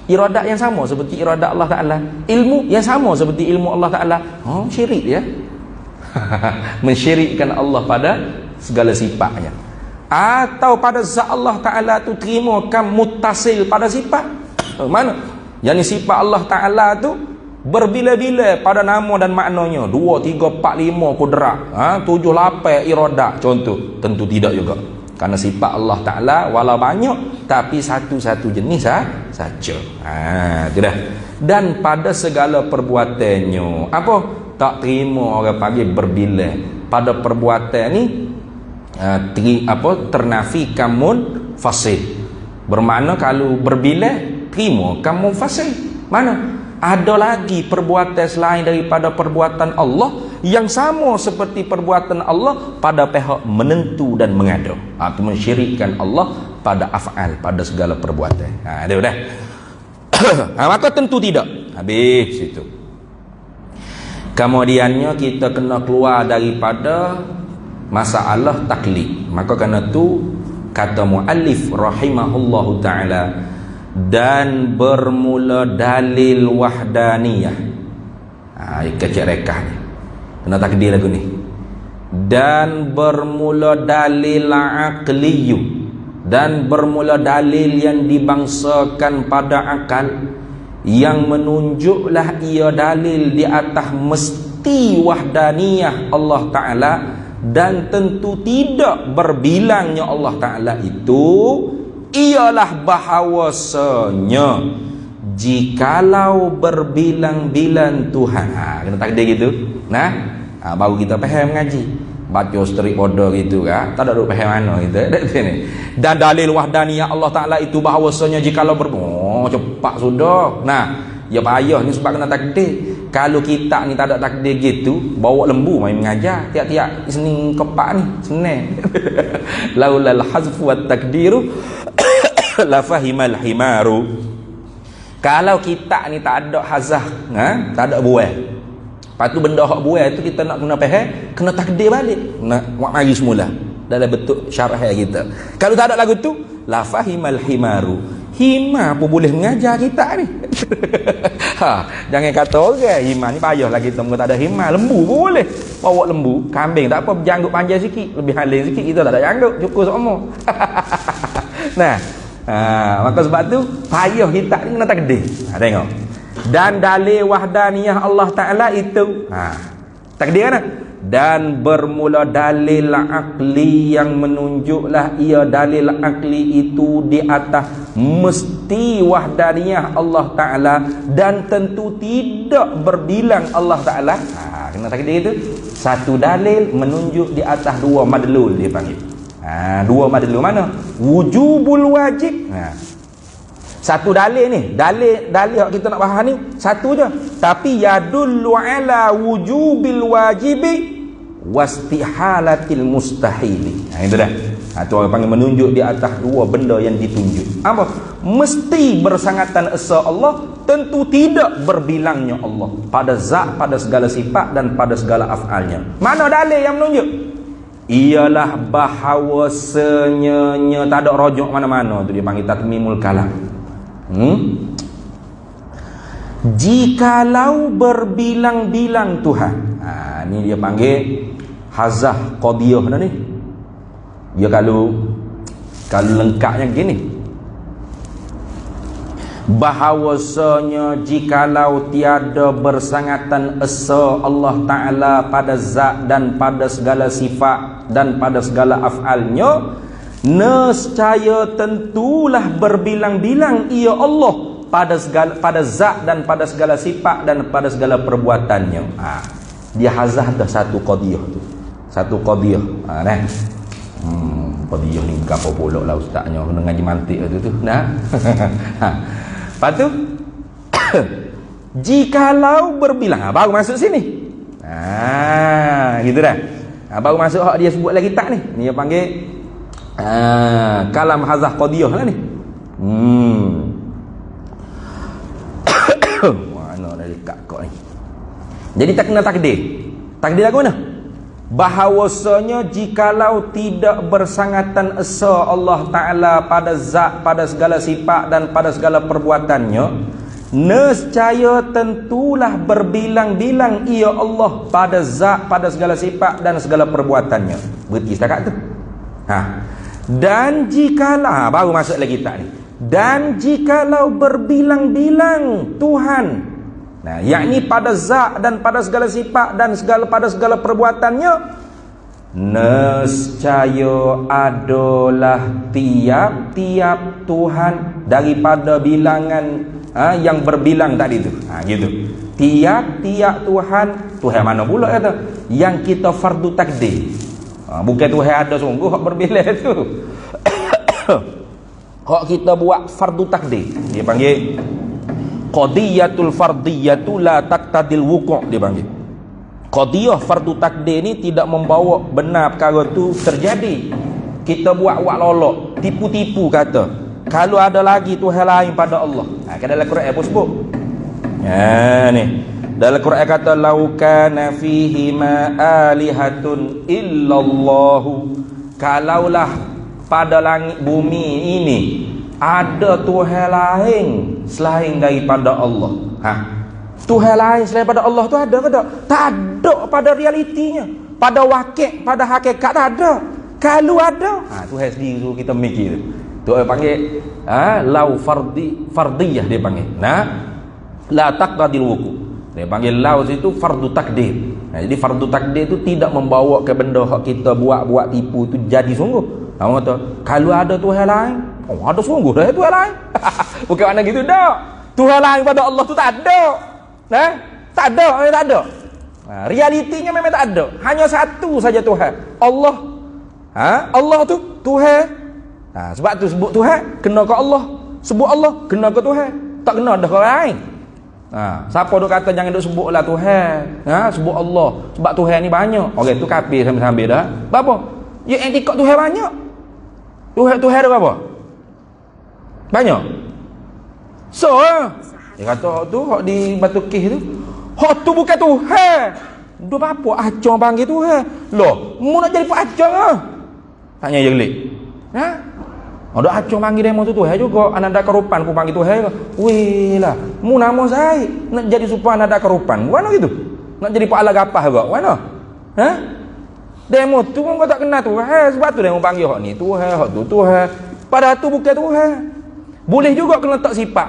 iradat yang sama seperti iradat Allah Ta'ala, ilmu yang sama seperti ilmu Allah Ta'ala. Syirik dia. Mensyirikkan Allah pada segala sifatnya. Atau pada zat Allah Ta'ala tu terimakan muttasil pada sifat. Mana? Yang sifat Allah Ta'ala tu berbila-bila pada nama dan maknanya. 2, 3, 4, 5 kudrat, 7, 8 iradat contoh. Tentu tidak juga. Karena sifat Allah Ta'ala walau banyak, tapi satu-satu jenis saja. Itu dah. Dan pada segala perbuatannya, apa? Tak terima orang panggil berbila. Pada perbuatan ni ternafi kamun fasil. Bermakna kalau berbila terima kamu fasih. Mana? Ada lagi perbuatan selain daripada perbuatan Allah yang sama seperti perbuatan Allah pada pihak menentu dan mengada. Itu mensyirikkan Allah pada af'al, pada segala perbuatan. Itu dah. Maka tentu tidak. Habis itu. Kemudiannya kita kena keluar daripada masalah taklid. Maka kerana tu kata muallif rahimahullahu ta'ala, dan bermula dalil wahdaniyah. Kecek rekah ni kena takdir lagu ni. Dan bermula dalil aqliyu, dan bermula dalil yang dibangsakan pada akal, yang menunjuklah ia dalil di atas mesti wahdaniyah Allah Ta'ala, dan tentu tidak berbilangnya Allah Ta'ala itu ialah bahawasanya jikalau berbilang-bilang Tuhan. Kena takdir gitu. Baru kita faham ngaji. Baca street border gitu kan, tak ada duk faham mana gitu. Dan dalil wahdaniyah Allah Ta'ala itu bahawasanya jikalau cepat sudah. Ya payah ni sebab kena takdir. Kalau kita ni tak ada takdir gitu, bawa lembu main mengajar tiap-tiap Isnin kepak ni senang. Laulal hazfu wat takdiru la fahimal himaru. Kalau kita ni tak ada hazah, tak ada buah, lepas tu benda hak buah tu kita nak guna faham, kena takdir balik, nak buat mari semula dalam bentuk syarah kita. Kalau tak ada lagu tu, la fahimal himaru. Hima pun boleh mengajar kita ni. Jangan kata orang hima ni payah lagi kita tak ada hima. Lembu pun boleh. Bawa lembu, kambing tak apa, janggut panjang sikit, lebih halin sikit, kita tak ada janggut, cukup semua. Maka sebab tu payah kita ni kena takdir. Tengok. Dan dalil wahdaniyah Allah Ta'ala itu takdir kan? Dan bermula dalil akli yang menunjuklah ia dalil akli itu di atas mesti wahdaniyah Allah Ta'ala, dan tentu tidak berbilang Allah Ta'ala. Kena takdir itu. Satu dalil menunjuk di atas dua madlul dia panggil. Dua madlul mana? Wujubul wajib. Satu dalil ni, dalil yang kita nak faham ni satu je, tapi yadullu ala wujubil wajibi wastihalatil mustahili. Itu dah. Itu orang panggil menunjuk di atas dua benda yang ditunjuk. Apa? Mesti bersangatan esa Allah, tentu tidak berbilangnya Allah pada zat, pada segala sifat dan pada segala af'alnya. Mana dalil yang menunjuk? Ialah bahawasanya tak ada rujuk mana-mana, tu dia panggil tatmimul kalam. Jikalau berbilang-bilang Tuhan. Ni dia panggil hazah qadiyah ni. Dia kalau lengkapnya gini, bahawasanya jikalau tiada bersangatan esa Allah Ta'ala pada zat dan pada segala sifat dan pada segala af'alnya, nescaya tentulah berbilang-bilang ia Allah pada zat dan pada segala sifat dan pada segala perbuatannya. Dia hazah dah satu qadiyah tu. Satu qadiyah. Qadiyah ni berapa pulak lah ustaznya kena ngaji mantik tu. Lepas tu jikalau berbilang, baru masuk sini. Gitu dah. Baru masuk hak dia sebut lagi tak ni. Ni dia panggil kalam hazah qadiyah lah ni. Mana dari kak ni. Jadi tak kena takdir. Takdir lagu mana? Bahawasanya jikalau tidak bersangatan esa Allah Ta'ala pada zat, pada segala sifat dan pada segala perbuatannya, nescaya tentulah berbilang-bilang ia Allah pada zat, pada segala sifat dan segala perbuatannya. Berarti setakat tu. Dan jikalau, baru masuk lagi tak ni. Dan jikalau berbilang-bilang Tuhan, yakni pada zat dan pada segala sifat dan pada segala perbuatannya, nescaya adalah tiap-tiap Tuhan daripada bilangan yang berbilang tadi tu. Gitu. Tiap-tiap Tuhan mana pula kata? Yang kita fardu takdir. Bukan Tuhan ada sungguh hak berbilang tu. Hak kita buat fardu takdir. Dia panggil qadiyatul fardiyatu la taqtadil wuqu', dia panggil. Qadiyah fardu takdir ni tidak membawa benar perkara tu terjadi. Kita buat lolok, tipu-tipu kata. Kalau ada lagi Tuhan lain pada Allah. Kan dalam Quran pun sebut. Ni. Dalam Quran kata lau kana fihi ma alihatun illallahu, kalaulah pada langit bumi ini ada Tuhan lain selain daripada Allah. Tuhan lain selain daripada Allah tu ada ke tak? Tak ada pada realitinya, pada wakil, pada hakikat tak ada. Kalau ada, Tuhan sendiri suruh kita mikir. Tu dia panggil lau fardiyah dia panggil. La taqdadil wuku. Dia panggil lau situ fardu takdir. Jadi fardu takdir tu tidak membawa ke benda hak kita buat tipu tu jadi sungguh. Orang kata kalau ada Tuhan lain, ada sungguh dah Tuhan lain. Bukan makna gitu dak. Tuhan lain pada Allah tu tak ada. Tak ada, memang tak ada. Realitinya memang tak ada. Hanya satu saja Tuhan. Allah. Allah tu Tuhan. Sebab tu sebut Tuhan kena ke Allah. Sebut Allah kena ke Tuhan. Tak kena dah ke orang lain. Siapa duk kata jangan duk sebutlah Tuhan. Sebut Allah. Sebab Tuhan ni banyak. Orang tu kafir sambil-sambil dah. Apa? Ya etikot Tuhan banyak. Tuhan ada berapa? Banyak. So, dia kata tu hak di Batu Kih tu. Hak tu bukan Tuhan. Dua apa acong panggil Tuhan. Loh, mu nak jadi pak acong ah? Tanya je gelik. Ada acong panggil demo tu Tuhan juga. Ananda kerupan ku panggil Tuhan. Weh lah, mu nama saya nak jadi supaya ananda kerupan. Mana gitu? Nak jadi pak ala gapah juga. Mana? Demo tu kau tak kenal Tuhan. Sebab tu demo panggil hak ni Tuhan, hak tu Tuhan. Padahal tu bukan Tuhan. Boleh juga kena letak sifat.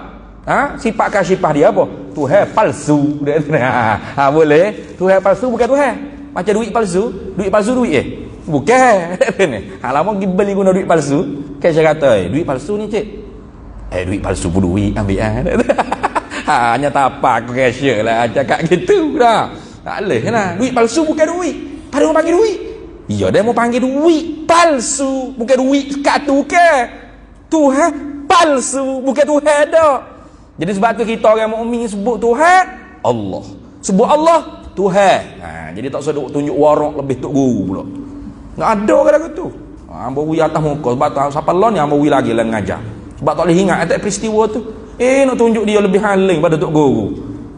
Sifat kasyifah dia apa? Tuhan palsu. Boleh. Tuhan palsu bukan Tuhan. Macam duit palsu. Duit palsu duit bukan. Lama pergi beli guna duit palsu. Kan saya kata, duit palsu ni cik. Duit palsu pun duit ambil hanya tapak aku cashier lah cakap gitu dah. Tak boleh lah. Duit palsu bukan duit. Pada orang panggil duit. Ya dia mau panggil duit palsu. Bukan duit kartu ke. Tuhan palsu bukan Tuhan dah. Jadi sebab tu kita orang mukmin sebut Tuhan Allah. Sebut Allah Tuhan. Jadi tak seduk tunjuk warak lebih tok guru pula. Tak ada kata gitu. Hamba wi atas muka sebab tak siapa lon yang hamba wi lagi lan ngajar. Sebab tak boleh ingat atas peristiwa tu. Nak tunjuk dia lebih haling pada tok guru.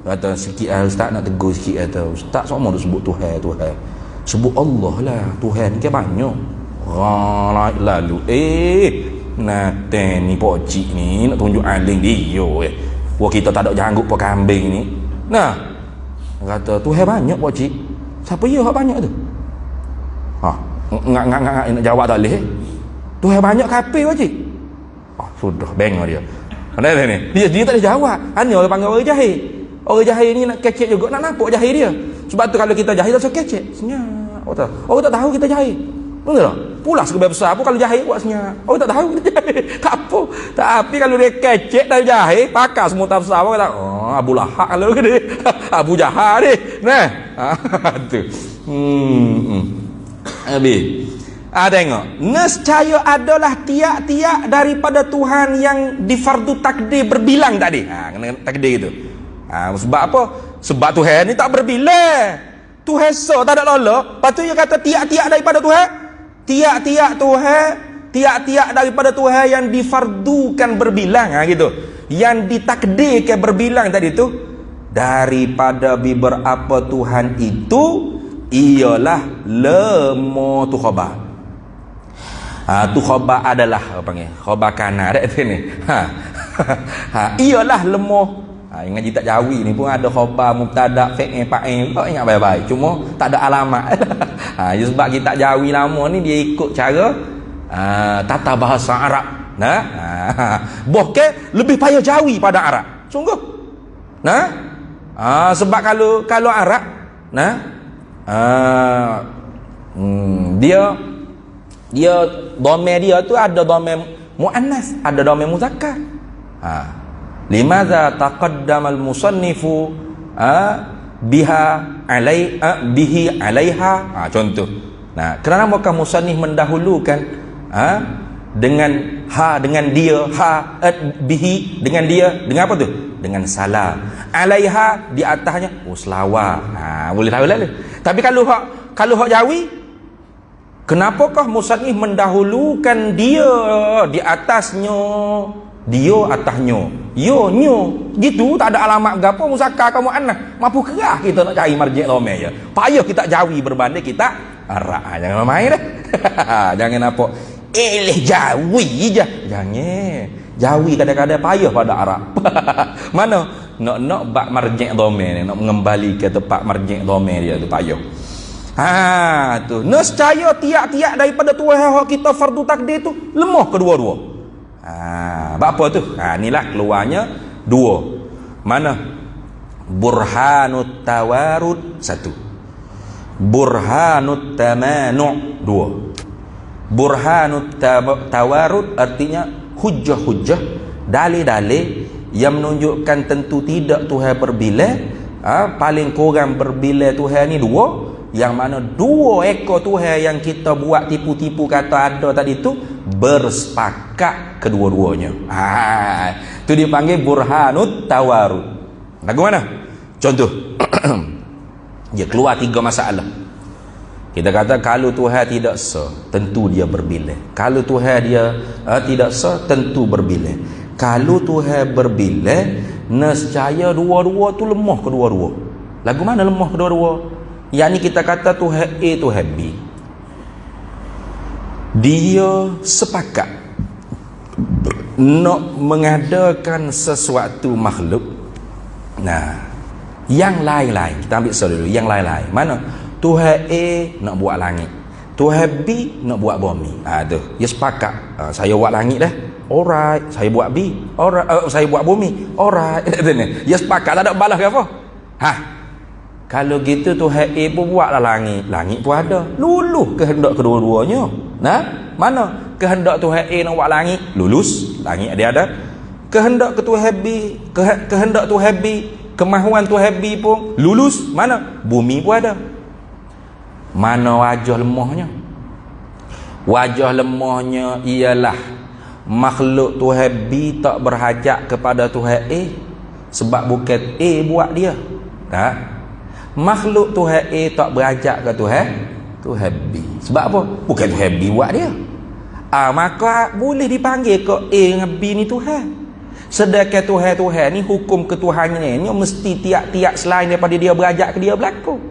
Kata sikit ustaz nak tegur sikit kata ustaz semua nak sebut Tuhan. Sebut Allah lah. Tuhan ke banyak. Lalu nate ni pocik ni nak tunjuk aling dia wah kita tak ada janggut po kambing ni. Kata Tuhan banyak pocik. Siapa ya hak banyak tu? Ngak nak jawab tak boleh. Tuhan banyak kafir pocik. Sudah bengok dia. Ada ni. Dia tak boleh jawab. Hanya orang panggil orang jahil. Orang jahil ni nak kecek juga nak nampak jahil dia. Sebab tu kalau kita jahil tak kecek. Senyap. Orang tak tahu kita jahil. Betul tak? Pulas ke besar pun kalau jahil buat senyap. Tak tahu kita jahil. Tak apa. Tapi kalau dia kecek dari jahil, pakar semua tafsir apa kata, Abu Lahab kalau dia. Abu Jahal dia. Tu. Habis. Tengok. Nescaya adalah tiap-tiap daripada Tuhan yang difardu takdir berbilang tadi. Kena takdir gitu. Sebab apa? Sebab Tuhan ni tak berbilang. Tuhan tak ada lola. Lepas tu dia kata tiap-tiap daripada Tuhan. Tiap-tiap Tuhan, tiap-tiap daripada Tuhan yang difardukan berbilang gitu. Yang ditakdirkan berbilang tadi tu daripada beberapa Tuhan itu ialah lemo tu khabar. Tu khabar adalah apa panggil? Khabar kana dak ni. Ialah lemo. Ngaji tak jawi ni pun ada khabar mubtada fa'il fa'il kau ingat baik-baik cuma tak ada alamat. Sebab kita tak jawi lama ni dia ikut cara tata bahasa Arab. Bohke lebih payah jawi pada Arab sungguh. Sebab kalau Arab dia domain dia tu ada domain muannas, ada domain muzakkar. Limadza taqaddama al-musannifu bihi 'alaiha. Contoh. Kenapa musannif mendahulukan dengan dengan dia, bihi dengan dia, dengan apa tu? Dengan salam. 'Alaiha di atasnya selawat. Boleh tahu lah. Tapi kalau hak Jawi, kenapakah musannif mendahulukan dia di atasnya? Dia atasnya, nyo gitu, tak ada alamat gapo muzakkar kamu anak mampu kerah kita nak cari marji' domai je. Payah kita jawi berbanding kita Arab. Jangan main dah. Jangan apa jawi je. Jangan. Jawi kadang-kadang payah pada Arab. Mana? Nak bak marji' dhamir ni, nak mengembali ke tempat marji' dhamir dia tu payah. Tu. Nescaya tiap-tiap daripada Tuhan hak kita fardu takdir tu lemah kedua-dua. Apa tu? Inilah keluarnya dua. Mana? Burhanut tawarud satu. Burhanut tamanu' dua. Burhanut tawarud artinya hujah-hujah, dalil-dalil yang menunjukkan tentu tidak Tuhan berbilang. Paling kurang berbilang Tuhan ni dua, yang mana dua ekor Tuhan yang kita buat tipu-tipu kata ada tadi tu bersepakat kedua-duanya. Tu dipanggil burhanut tawarud. Lagu mana? Contoh. Dia keluar tiga masalah. Kita kata kalau Tuhan tidak sah, tentu dia berbilang. Kalau Tuhan dia tidak sah, tentu berbilang. Kalau Tuhan berbilang, nescaya dua-dua tu lemah kedua-dua. Lagu mana lemah kedua-dua? Yang ni kita kata Tuhan A, Tuhan B. Dia sepakat nak mengadakan sesuatu makhluk. Yang lain-lain kita ambil dulu. Yang lain-lain mana? Tuhan A nak buat langit, Tuhan B nak buat bumi. Tu dia sepakat. Saya buat langit dah, alright. Saya buat B, alright. Saya buat bumi, alright. Dia sepakat, tak ada balas ke apa. Kalau gitu Tuhan A pun buatlah langit, langit pun ada. Luluh kehendak kedua-duanya. Mana kehendak Tuhan A nak buat langit, lulus, langit dia ada. Kehendak Tuhan B, kehendak Tuhan B, kemahuan Tuhan B pun lulus, mana? Bumi pun ada. Mana wajah lemahnya? Wajah lemahnya ialah makhluk Tuhan B tak berhajat kepada Tuhan A, sebab bukan A buat dia. Makhluk Tuhan A tak berhajat ke Tuhan B. Sebab apa? Bukan Tuhan B buat dia. Maka boleh dipanggil ke A dengan B ni Tuhan. Sedangkan Tuhan ni hukum ketuhanannya mesti tiap-tiap selain daripada dia berhajat ke dia berlaku.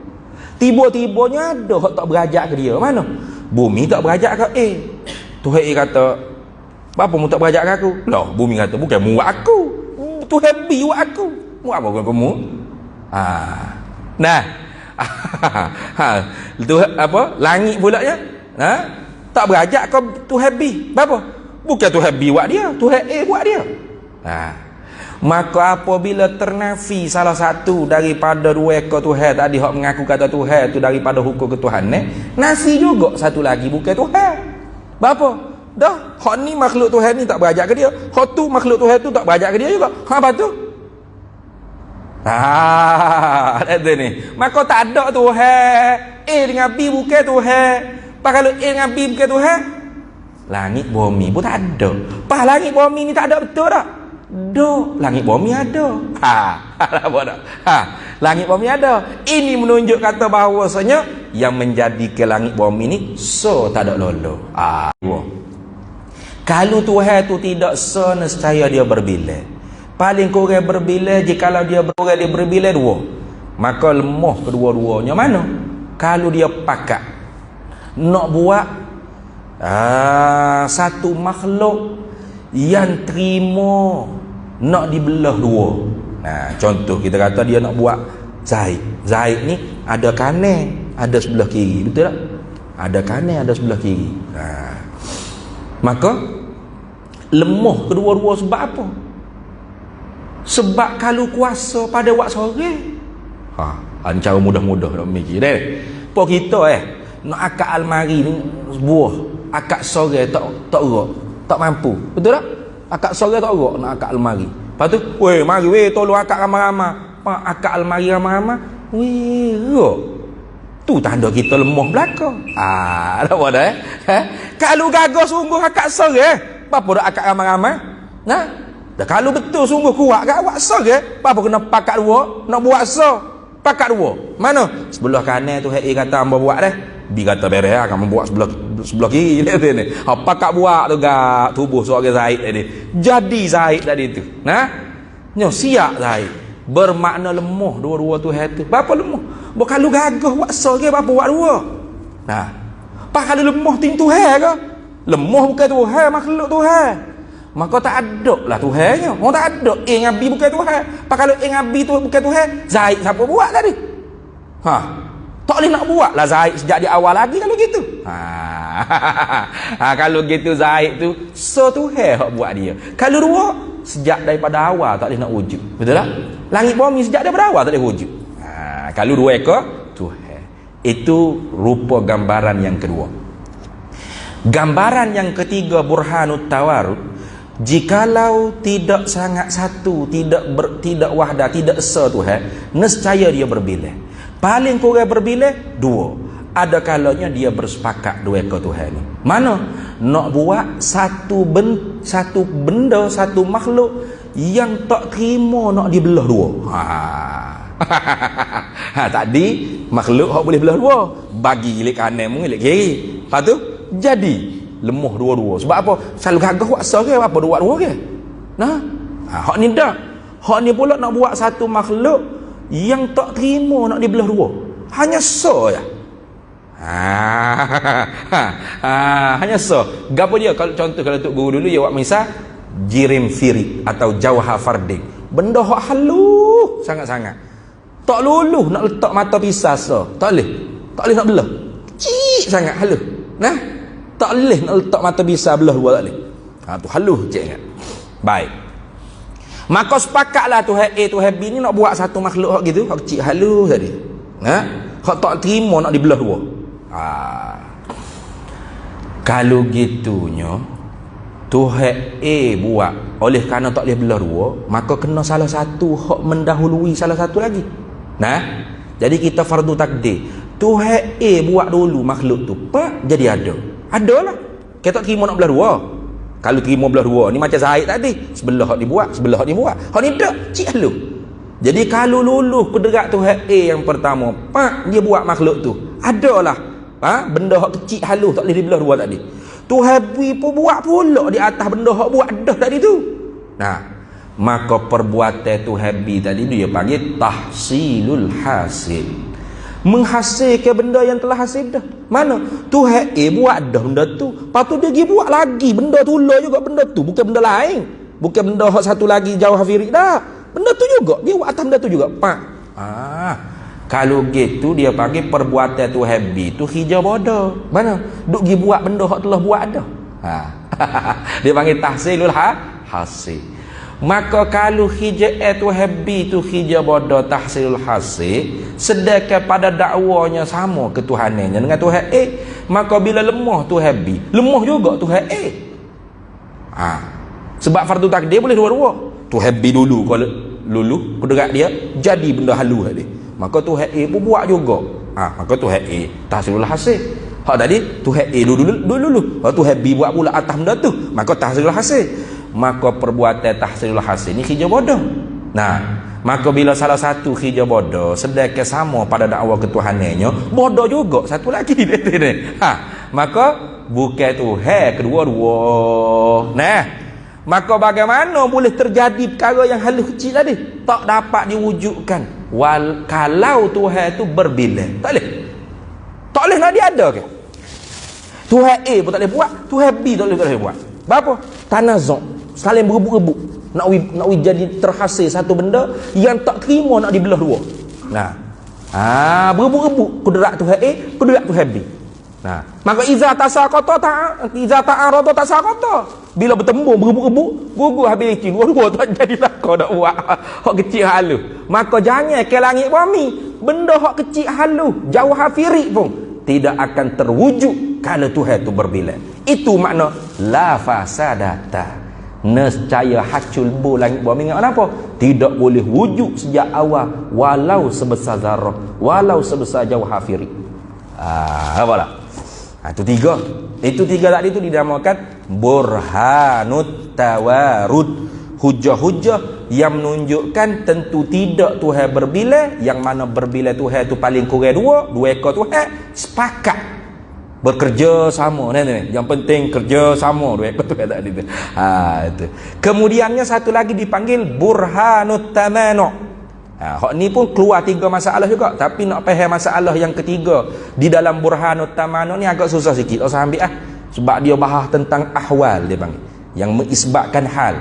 Tiba-tibanya ada hak tak berhajat ke dia. Mana? Bumi tak berhajat ke A. Tuhan A kata, "Apa mu tak berhajat ke aku?" Lah, bumi kata, "Bukan mu buat aku. Tuhan B buat aku. Mu apa bukan kamu?" Tuhan apa? Langit pula ya. Tak berhajat ke Tuhan B. Apa? Bukan Tuhan B buat dia, Tuhan A buat dia. Maka apabila ternafi salah satu daripada dua ekor Tuhan tadi, hak mengaku kata Tuhan tu daripada hukum ketuhanan, nafi juga satu lagi bukan Tuhan. Apa? Dah, hak ni makhluk Tuhan ni tak berhajat ke dia, hak tu makhluk Tuhan tu tak berhajat ke dia juga. Apa tu? Ada ni. Maka tak ada Tuhan A dengan B bukan Tuhan. Kalau A dengan B bukan Tuhan, langit bumi pun tak ada. Langit bumi ni tak ada, betul tak? Langit bumi ada. Langit bumi ada. Ini menunjuk kata bahawasanya yang menjadikan langit bumi ni tak ada lolo. Kalau Tuhan tu tidak nescaya dia berbilang. Paling kurang berbilang, jikalau dia berbilang dua, maka lemah kedua-duanya. Mana? Kalau dia pakat nak buat satu makhluk yang terima nak dibelah dua. Contoh kita kata dia nak buat Zaid. Zaid ni ada kanan, ada sebelah kiri, betul tak? Ada kanan, ada sebelah kiri. Maka lemah kedua-dua sebab apa? Sebab kalau kuasa pada waktu sore. Cara mudah-mudah nak mikir deh. Apa kita nak akak almari ni buah, akak sore tak erak, tak mampu. Betul tak? Akak sore tak erak nak akak almari. Lepas tu, weh mari weh tolong akak ramai-ramai. Akak almari ramai-ramai. Weh, erak. Tu tanda kita lemah belaka. Tak apa dah Kalau gagah sungguh akak sore, apa dah akak ramai-ramai? Dah kalau betul sungguh kuat ke awak sore, apa kena pakat dua, nak buat pakat dua. Mana? Sebelah kanan tu Hei kata hamba buat dah. B kata beres akan membuat sebelah kiri dia ni. Pakat buat tu gak tubuh seorang Zaid tadi. Jadi Zaid tadi tu. Siap Zaid. Bermakna lemah dua-dua tu Hei tu. Berapa lemah? Kalau gagah buat sore, apa buat dua? Pak kalau lemah tim tu Hei ke? Lemah bukan Tuhan, makhluk Tuhan. maka tak ada lah Tuhannya. Orang tak ada. Dengan B bukan Tuhan. Pak kalau dengan B tu bukan Tuhan, Zaid siapa buat tadi? Tak boleh nak buat lah Zaid sejak di awal lagi kalau gitu. Kalau gitu Zaid tu so Tuhan hak buat dia. Kalau dua sejak daripada awal tak boleh nak wujud. Betul tak? Langit bumi sejak daripada awal tak boleh wujud. Kalau dua ekor Tuhan. Itu rupa gambaran yang kedua. Gambaran yang ketiga burhanut tawarud. Jikalau tidak sangat satu, tidak wahdah, tidak esa Tuhan, nescaya dia berbilih. Paling kurang berbilih dua. Ada kalanya dia bersepakat dua ekor Tuhan ni. Mana nak buat satu benda, satu makhluk yang tak terima nak dibelah dua. Tadi makhluk hak boleh belah dua, bagi gilik kanan mu gilik kiri. Lepas tu jadi lemah dua-dua. Sebab apa? Selalu gagah kuasa ke apa dua-dua ke? Nah, hak ni dah. Hak ni pula nak buat satu makhluk yang tak terima nak dibelah dua. Hanya so ya. Hanya so. Gapo dia kalau contoh kalau tok guru dulu dia buat misal jirim firik atau jauha farding. Benda hak halus sangat-sangat. Tak luluh nak letak mata pisau so. Tak boleh. Tak boleh nak belah. Kecil sangat halus. Nah, tak boleh nak letak mata pisau belah dua tak boleh. Tu halus je ingat. Baik. Maka sepakatlah Tuhan A Tuhan B ni nak buat satu makhluk hak gitu, hak kecil halus tadi. Hak tak terima nak dibelah dua. Kalau gitunya Tuhan A buat oleh kerana tak boleh belah dua, maka kena salah satu hak mendahului salah satu lagi. Jadi kita fardu takdir. Tuhan A buat dulu makhluk tu, pak jadi ada. Adalah. Kita tak terima nak belah dua. Kalau terima belah dua ni macam Zaid tadi, sebelah hak dibuat, sebelah hak dibuat. Hak ni tak, cik halus. Jadi kalau luluh kederat Tuhan A yang pertama, pak dia buat makhluk tu. Adalah. Benda hak kecil halus tak boleh dibelah dua tadi. Tuhan B pun buat pula di atas benda hak buat dah tadi tu. Maka perbuatan Tuhan B tadi dia panggil tahsilul hasil. Menghasilkan benda yang telah hasil dah. Mana? Tuhan A buat dah benda tu. Lepas tu dia pergi buat lagi. Benda tu lah juga benda tu. Bukan benda lain. Bukan benda hak satu lagi jauh hafirik dah. Benda tu juga. Dia buat atas benda tu juga. Kalau gitu dia panggil perbuatan Tuhan B tu hijau bodoh. Mana? Duk pergi buat benda hak telah buat dah. Dia panggil tahsilul hasil. Maka kalau hijab Tuhan B tu hijab bodoh tahsilul hasil, sedangkan pada dakwanya sama ketuhanannya dengan Tuhan A, maka bila lemah Tuhan B, lemah juga Tuhan A. Sebab fardu takdir boleh dua-dua. Tuhan B dulu kalau lulu kederat dia jadi benda halus tadi, maka Tuhan A pun buat juga. Maka Tuhan A tahsilul hasil. Hak tadi Tuhan A dulu. Tuhan B buat pula atas benda tu, maka tahsilul hasil. Maka perbuatan tahsilul hasil ni hijau bodoh. Maka bila salah satu hijau bodoh sedangkan sama pada dakwah ketuhanannya, bodoh juga satu lagi dia ni. Maka bukan Tuhan kedua-dua. Maka bagaimana boleh terjadi perkara yang halus kecil tadi? Tak dapat diwujudkan. Kalau Tuhan tu berbilih. Tak boleh. Tak boleh nak diada ke? Tuhan A pun tak boleh buat, Tuhan B tak boleh buat. Berapa? Tanazuk. Saling berebut-rebut nak jadi terhasil satu benda yang tak terima nak dibelah dua. Berebut-rebut kudrat Tuhan A, kudrat Tuhan B. Maka iza tasaqata ta'arada tasaqata. Bila bertembung berebut-rebut, gugur habis licin. Dua-dua tak jadi lakon nak buat hak kecil halus. Maka jangan ke langit bumi, benda hak kecil halus, jauh hafirik pun tidak akan terwujud kalau Tuhan itu berbilih. Itu makna la fasadata. Nescaya hacul bu langit bumi. Kenapa? Tidak boleh wujud sejak awal walau sebesar zarah, walau sebesar jauh hafirik. Apalah? Itu tiga. Itu tiga tadi itu dinamakan burhanut tawarud. Hujah-hujah yang menunjukkan tentu tidak Tuhan berbilih, yang mana berbilih Tuhan itu paling kurang dua ekor Tuhan sepakat bekerja sama ni. Yang penting kerja sama dua ekor Tuhan tadi tu. Itu. Kemudiannya satu lagi dipanggil burhanut tamanu. Hak ni pun keluar tiga masalah juga, tapi nak faham masalah yang ketiga di dalam burhanut tamanu ni agak susah sikit. Tak usah ambil sebab dia bahas tentang ahwal dia panggil. yang mengisbatkan hal.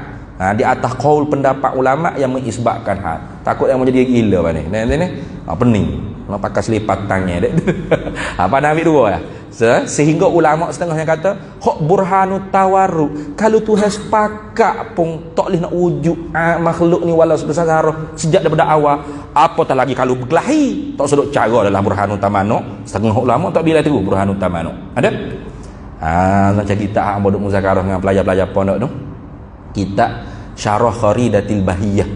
Di atas qaul pendapat ulama yang mengisbatkan hal. Takut yang menjadi gila apa ni? Pening. Nak pakai selipat tangan dek. Apa nak ambil dua lah. Sehingga ulama setengah yang kata hak burhanut tawarruk, kalau Tuhan sepakat pun tak boleh nak wujud makhluk ni walau sebesar zarah sejak daripada awal, apatah lagi kalau berkelahi tak sedok cara dalam burhanut tamanuk. Setengah ulama tak bila tu burhanut tamanuk ada. Macam kita hang bodok muzakarah dengan pelajar-pelajar pondok tu, kita Syarah Kharidatil Bahiyah,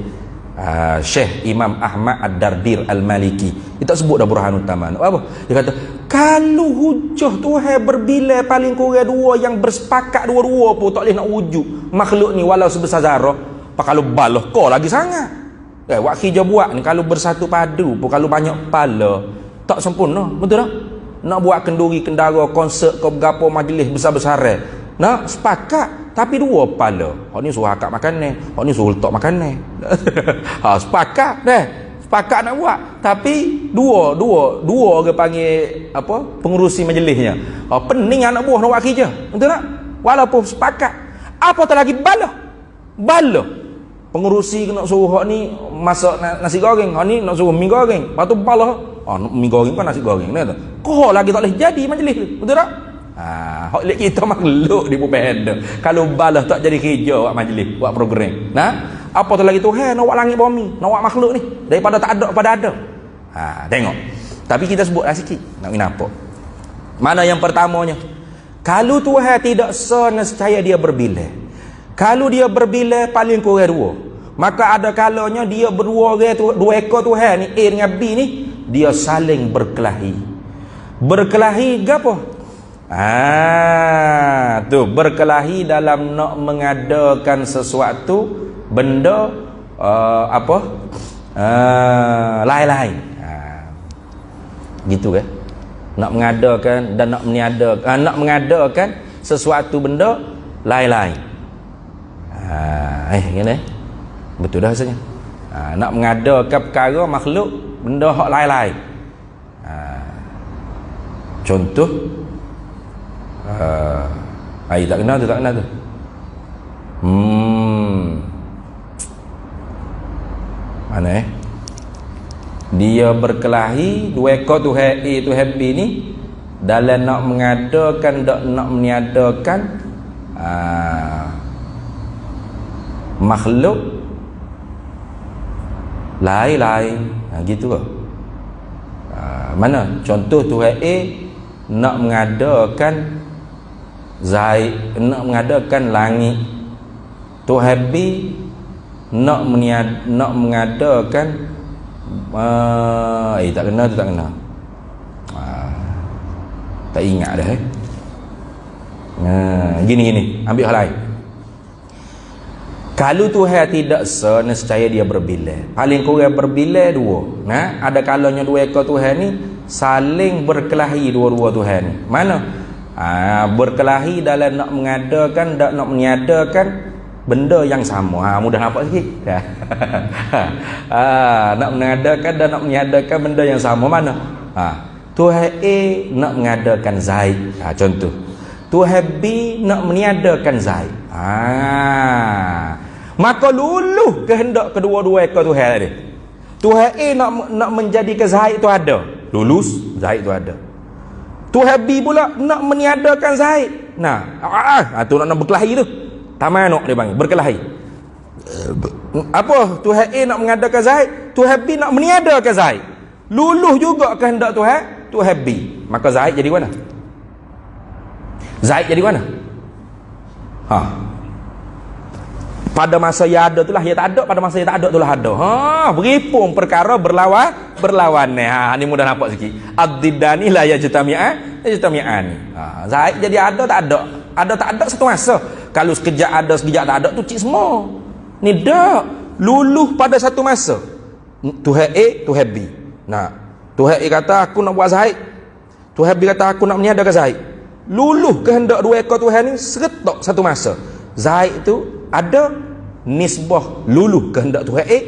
Syekh Imam Ahmad Ad-Dardir Al-Maliki, kita sebut dah burhanut tamanuk. Apa dia kata? Kalau hujah Tuhan berbilai paling kurang dua yang bersepakat dua-dua pun tak boleh nak wujud makhluk ni walau sebesar zarah, apa kalau balah kau lagi sangat. Wak khija buat ni kalau bersatu padu pun kalau banyak kepala tak sempurna, betul tak? Nak buat kenduri kendara konsert ke berapa majlis besar-besar nak sepakat tapi dua kepala. Hak ni suruh akak makan ni, hak ni suruh letak makan ni. Sepakat dah. Sepakat nak buat tapi dua ke panggil apa pengurusi majlisnya. Pening anak buah nak buat kerja, betul tak? Walaupun sepakat, apatah lagi bala pengurusi nak suruh hak ni masak nasi goreng, hak ni nak suruh mi goreng, lepas tu bala mi goreng kan nasi goreng ni tu kau lagi tak boleh jadi majlis tu, betul tak? Hak lek kita makhluk di bumi. Kalau bala tak jadi kerja buat majlis, buat program. Apatah lagi Tuhan nak buat langit bumi, nak buat makhluk ni daripada tak ada pada ada. Tengok. Tapi kita sebutlah sikit nak nampak. Mana yang pertamanya? Kalau Tuhan tidak nescaya dia berbilai. Kalau dia berbilai paling kurang dua. Maka ada kalanya dia berdua dua ekor Tuhan ni A dengan B ni dia saling berkelahi. Berkelahi gapo? Tu berkelahi dalam nak mengadakan sesuatu benda lain-lain. Gitu kan? Nak mengadakan dan nak mengadakan sesuatu benda lain-lain. Gini. Betul dah rasanya. Nak mengadakan perkara makhluk benda hak lain-lain. Contoh tak kenal tu. Mana dia berkelahi dua ekor Tuhan A Tuhan B ni dalam nak mengadakan nak meniadakan makhluk lain-lain. Gitu ke? Mana contoh Tuhan A nak mengadakan Zaid, nak mengadakan langit. Tuhan B nak mengadakan tak kena tu tak kena. Tak ingat dah gini ambil hal lain. Kalau Tuhan tidak nescaya dia berbilai, paling kurang berbilai dua. Ada kalanya dua ekor Tuhan ni saling berkelahi dua-dua Tuhan ni. Mana? Berkelahi dalam nak mengadakan dan nak meniadakan benda yang sama. Mudah nampak sikit. Nak mengadakan dan nak meniadakan benda yang sama. Mana? Tuhan A nak mengadakan Zaid. Contoh. Tuhan B nak meniadakan Zaid. Maka luluh kehendak kedua-dua ekor Tuhan tadi. Tuhan A nak menjadikan Zaid tu ada. Lulus Zaid tu ada. Tuhan B pula nak meniadakan Zaid. Tu nak berkelahi tu. Tamanuk dia panggil, berkelahi. Apa? Tuhan A nak mengadakan Zaid, Tuhan B nak meniadakan Zaid. Luluh juga kehendak Tuhan B. Maka Zaid jadi mana? Zaid jadi mana? Pada masa yang ada itulah ia tak ada, pada masa yang tak ada itulah ada. Beripung perkara berlawan ni. Ni mudah nampak sikit. Ad-diddani la yajtami'an. Zaid jadi ada tak ada. Ada tak ada satu masa. Kalau sekejap ada sekejap tak ada tu cik semua. Ni dak luluh pada satu masa. Tuhan A, Tuhan B. Tuhan A kata aku nak buat Zaid. Tuhan B kata aku nak meniadakan Zaid. Luluh kehendak dua ekor Tuhan ni seretak satu masa. Zaid tu ada nisbah luluh kehendak Tuhan A,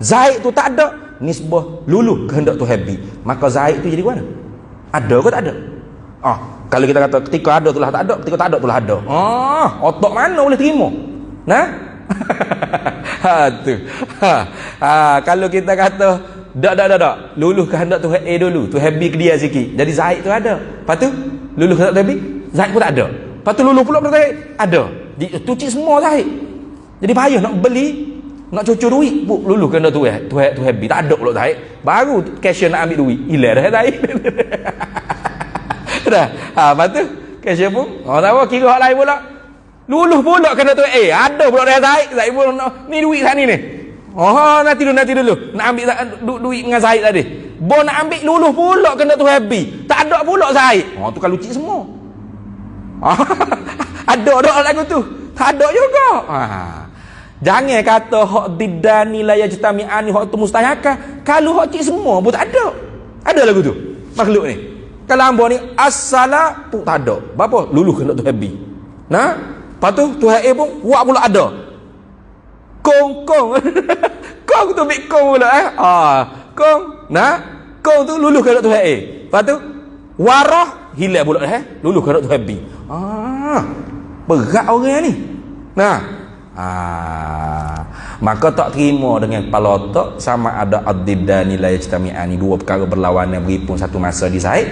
Zaid tu tak ada nisbah luluh kehendak Tuhan B. Maka Zaid tu jadi mana? Ada ke tak ada? Kalau kita kata ketika ada itulah tak ada, ketika tak ada itulah ada. Otak mana boleh terima? Nah. Tu. Kalau kita kata dak. Luluh kehendak Tuhan A dulu. Tuhan B ke dia sikit. Jadi Zaid tu ada. Lepas tu luluh kehendak Tuhan B, Zaid pun tak ada. Lepas tu luluh pula pada Zaid ada. Tu cik semua Zaid. Jadi payah nak beli, nak cucur duit, luluh kehendak Tuhan B. Tak ada pula Zaid. Baru cashier nak ambil duit. Hilang dah Zaid. Dah. Lepas tu cashier pun tak apa, kira hak lain pula. Luluh pula kena tu ada pula dah Zaid pun ni duit sana ni. Nanti dulu. Nak ambil duit dengan Zaid tadi. Bo nak ambil luluh pula kena tu happy. Tak ada pula Zaid. Tu kalau cik semua. Ada lagu tu. Tak ada juga. Jangan kata hak didani la yajtami'ani hak tu mustahakah. Kalau hak cik semua pun tak ada. Ada lagu tu. Makhluk ni. Kalau hamba ni as-salah pun tak ada. Berapa? Luluh kena tu happy. Nah, lepas tu Tuhan A pun buat pula ada. Kong Kong tu ambil kong pula kong. Nah, kong tu luluh kena Tuhan A. Lepas tu warah hilang pula luluh kena Tuhan B. Berat orang ni. Nah, maka tak terima dengan kepala otak sama ada ad-diddani la yajtami'ani, dua perkara berlawanan berhimpun satu masa di Zaid,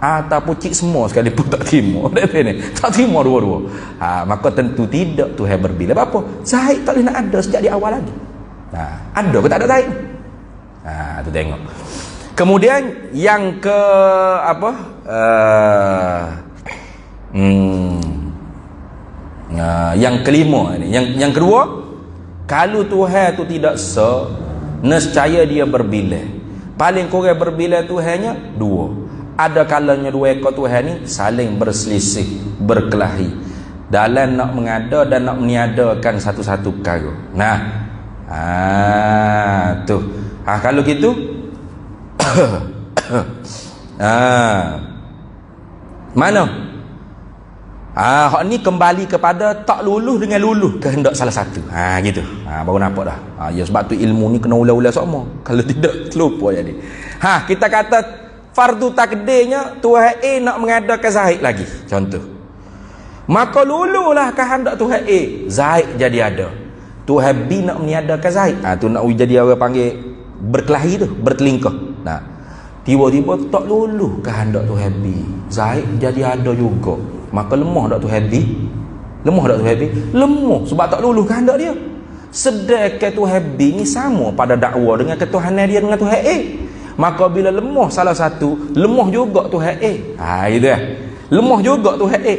ataupun cik semua sekali pun tak terima. Tak terima dua-dua. Maka tentu tidak Tuhan berbila. Apa? Zaid tak boleh nak ada sejak di awal lagi. Ada ke tak ada Zaid? Tu tengok. Kemudian yang ke apa? Yang kelima ni, yang kedua, kalau Tuhan tu tidak nescaya dia berbila. Paling kurang berbila Tuhannya dua. Ada kalanya dua ekor Tuhan ni saling berselisih, berkelahi dalam nak mengada dan nak meniadakan satu-satu perkara. Tu. Kalau gitu mana? Hak ni kembali kepada tak luluh dengan luluh kehendak salah satu. Gitu. Baru nampak dah. Ya sebab tu ilmu ni kena ulang-ulang semua. Kalau tidak terlupa jadi. Kita kata fardu takdirnya Tuhan A nak mengadakan Zaid lagi. Contoh. Maka lululah kehendak Tuhan A, Zaid jadi ada. Tuhan B nak meniadakan Zaid. Tu nak jadi orang panggil berkelahi tu, bertelingkah. Tiba-tiba tak luluh kehendak Tuhan B, Zaid jadi ada juga. Maka lemah tak Tuhan B? Lemah sebab tak luluh kehendak dia. Sedangkan Tuhan B ni sama pada dakwa dengan ketuhanan dia dengan Tuhan A. Maka bila lemah salah satu, lemah juga Tuhan A. Itu dah. Lemah juga Tuhan A.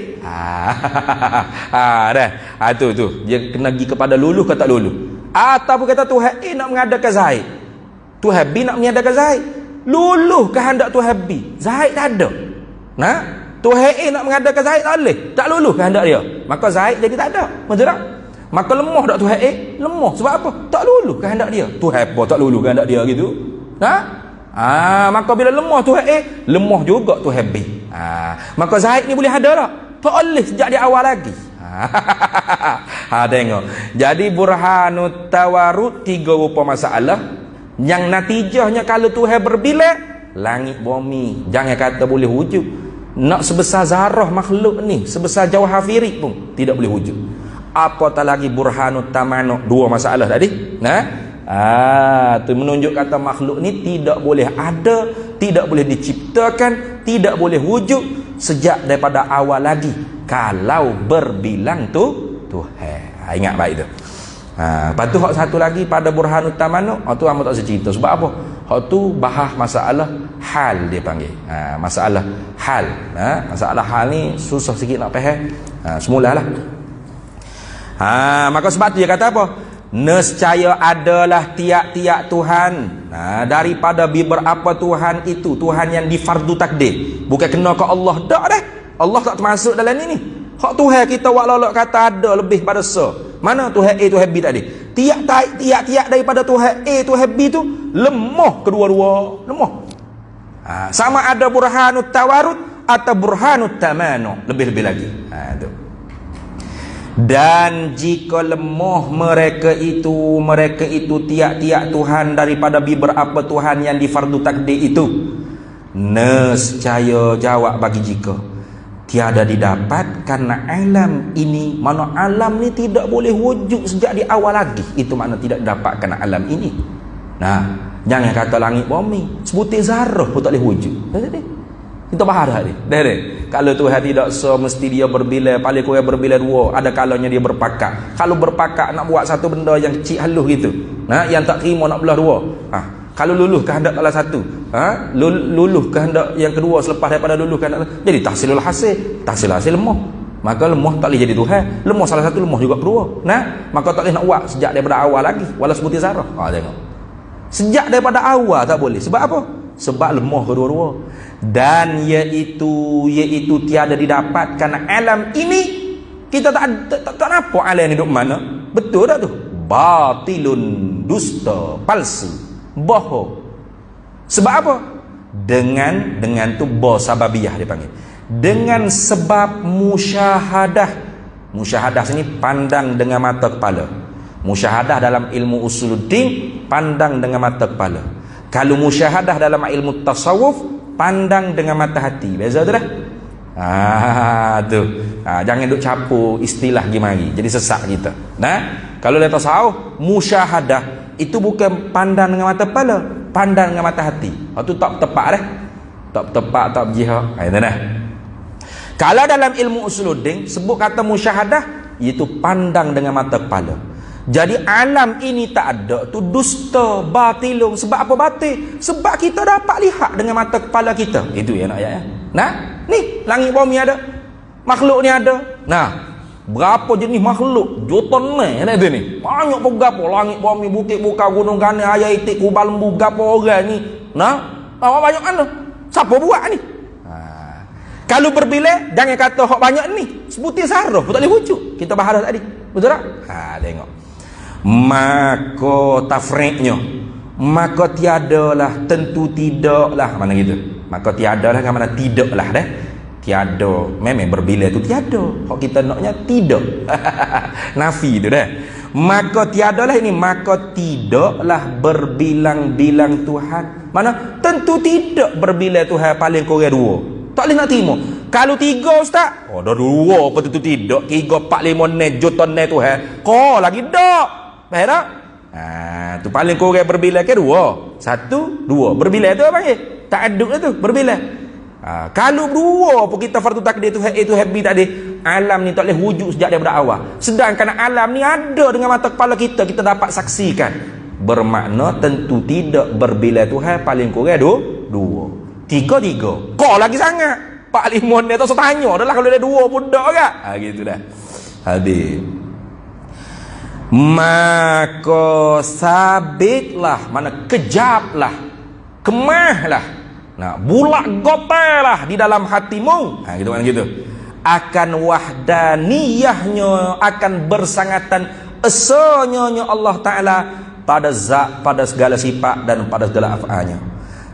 Dah. Tu dia kena pergi kepada luluh ke tak luluh. Ataupun kata Tuhan A nak mengadakan Zaid, Tuhan B nak mengadakan Zaid, luluh kehendak Tuhan B, Zaid tak ada. Tuhan A nak mengadakan Zaid tak boleh, tak luluh kehendak dia, maka Zaid jadi tak ada. Betul tak? Maka lemah tak Tuhan A? Lemah sebab apa? Tak luluh kehendak dia. Tuhan apa tak luluh kehendak dia gitu? Maka bila lemah Tuhan A, lemah juga Tuhan B. Maka Zaid ni boleh ada tak? Tak boleh sejak di awal lagi. Tengok. Jadi burhanut tawarud, tiga rupa masalah yang natijahnya kalau Tuhan berbila, langit bumi jangan kata boleh wujud. Nak sebesar zarah makhluk ni, sebesar jauhar firik pun tidak boleh wujud. Apatah lagi burhanut tamanuk, dua masalah tadi. Tu menunjuk kata makhluk ni tidak boleh ada, tidak boleh diciptakan, tidak boleh wujud sejak daripada awal lagi kalau berbilang tu Tuhan. Ingat baik tu. Lepas tu hak satu lagi pada burhanut tamanuk, tu hamba tak cerita sebab apa? Hak tu bahas masalah hal dia panggil. Masalah hal. Masalah hal ni susah sikit nak faham. Semulalah. Maka sebab tu dia kata apa? Nescaya adalah tiap-tiap Tuhan. Daripada beberapa Tuhan itu, Tuhan yang difardu takdir. Bukan kena ke Allah dak dah. Allah tak termasuk dalam ini. Hak Tuhan kita wak lolok kata ada lebih pada mana Tuhan A, Tuhan B tadi. Tiap-tiap daripada Tuhan A, Tuhan B tu lemah kedua-dua, lemah. Sama ada burhanut tawarud atau burhanut tamanu, lebih-lebih lagi. Tu. Dan jika lemah mereka itu tiap-tiap Tuhan daripada beberapa Tuhan yang difardu takdir itu, nescaya jawab bagi jika tiada didapat karena alam ini. Mana alam ni tidak boleh wujud sejak di awal lagi. Itu makna tidak dapat karena alam ini. Nah, jangan kata langit bumi, sebutir zarah pun tak boleh wujud. Kita bahar ni. Kalau Tuhan tidak mesti dia berbilai, paling kurang berbilai dua. Ada kalanya dia berpakat. Kalau berpakat nak buat satu benda yang kecil halus gitu. Nah, yang tak terima nak belah dua. Kalau luluh kehendak salah satu, luluh kehendak yang kedua selepas daripada luluh kehendak, jadi tahsilul hasil lemah. Maka lemah tak boleh jadi Tuhan. Lemah salah satu, lemah juga kedua. Nah, maka tak boleh nak buat sejak daripada awal lagi, walau sebutir zarah. Tengok. Sejak daripada awal tak boleh. Sebab apa? Sebab lemah kedua-dua. Dan iaitu tiada didapat karena alam ini kita tak nampak alam ni duk mana. Betul tak tu? Batilun, dusta, palsu, bohong. Sebab apa? Dengan tu sababiyah dia panggil. Dengan sebab musyahadah. Musyahadah sini pandang dengan mata kepala. Musyahadah dalam ilmu usuluddin pandang dengan mata kepala. Kalau musyahadah dalam ilmu tasawuf pandang dengan mata hati. Beza tu dah. Jangan duk campur istilah gimari. Jadi sesak kita. Nah, kalau dia tasawuf musyahadah itu bukan pandang dengan mata kepala, pandang dengan mata hati. Itu tak tepat dah. Tak tepat, tak berjihad. Itu dah. Kalau dalam ilmu usuluddin sebut kata musyahadah iaitu pandang dengan mata kepala. Jadi alam ini tak ada tu dusta, batilung. Sebab apa batil? Sebab kita dapat lihat dengan mata kepala kita. Itu ya nak ayat. Nah, ni langit bumi ada. Makhluk ni ada. Nah, berapa jenis makhluk? Jutaan ada tu ni. Banyak pun gapo langit bumi, bukit buka, gunung gana, air itik, kubal lembu, gapo orang ni. Nah, apa banyak mana? Siapa buat ni? Kalau berbilai jangan kata hok banyak ni. Sebutir zarah pun tak boleh wujud. Kita bahas tadi. Betul tak? Tengok. Maka tafriqnya, maka tiadalah, tentu tidaklah, mana gitu. Maka tiadalah kan mana tidaklah dah. Tiada, memang berbilai tu tiada. Hok kita naknya tidak. Nafi tu dah. Maka tiadalah ini, maka tidaklah berbilang-bilang Tuhan. Mana tentu tidak berbilai Tuhan paling kurang dua. Tak boleh nak terima. Kalau tiga ustaz, dah dua apa tentu tidak. 3, 4, 5 juta Tuhan. Kau lagi tak. Faham tak? Tu paling kurang berbilai ke dua. 1, 2. Berbilai tu apa panggil? Ta'addud tu, berbilai. Kalau dua pun kita fardu takdir tu itu happy tadi. Alam ni tak boleh wujud sejak daripada awal. Sedangkan alam ni ada dengan mata kepala kita dapat saksikan. Bermakna tentu tidak berbilai Tuhan paling kurang dua. 3. Kau lagi sangat. 4, 5 ni tak usah tanya dah lah kalau ada 2 pun dah kan. Gitu dah. Habis. Maka sabitlah, mana kejaplah, kemahlah, bulat gotelah di dalam hatimu. Gitu kan gitu. Akan wahdaniyahnya, akan bersangatan esanya Allah Ta'ala pada zat, pada segala sifat dan pada segala af'alnya.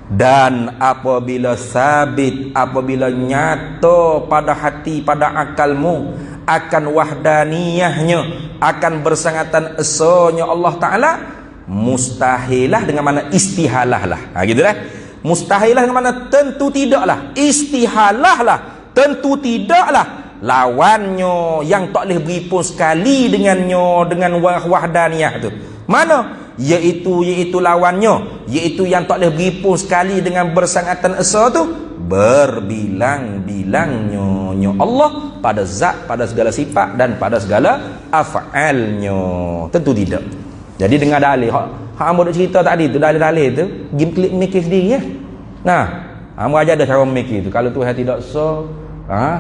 Dan apabila sabit, apabila nyata pada hati, pada akalmu akan wahdaniyahnya, akan bersangatan esanya Allah Ta'ala, mustahilah dengan mana istihalah lah. Gitu lah. Mustahilah dengan mana tentu tidaklah. Istihalah lah, tentu tidaklah. Lawannya yang tak boleh beripun sekali dengannya, dengan wahdaniyah tu. Mana? Iaitu lawannya, iaitu yang tak boleh beripun sekali dengan bersangatan esa tu, berbilang-bilangnya Allah pada zat, pada segala sifat dan pada segala af'alnya. Tentu tidak. Jadi dengar dalil hak hang duk cerita tadi tu, dalil-dalil tu game klik mikir sendiri ya. Nah, hang aja ada cara mikir tu. Kalau Tuhan tidak so,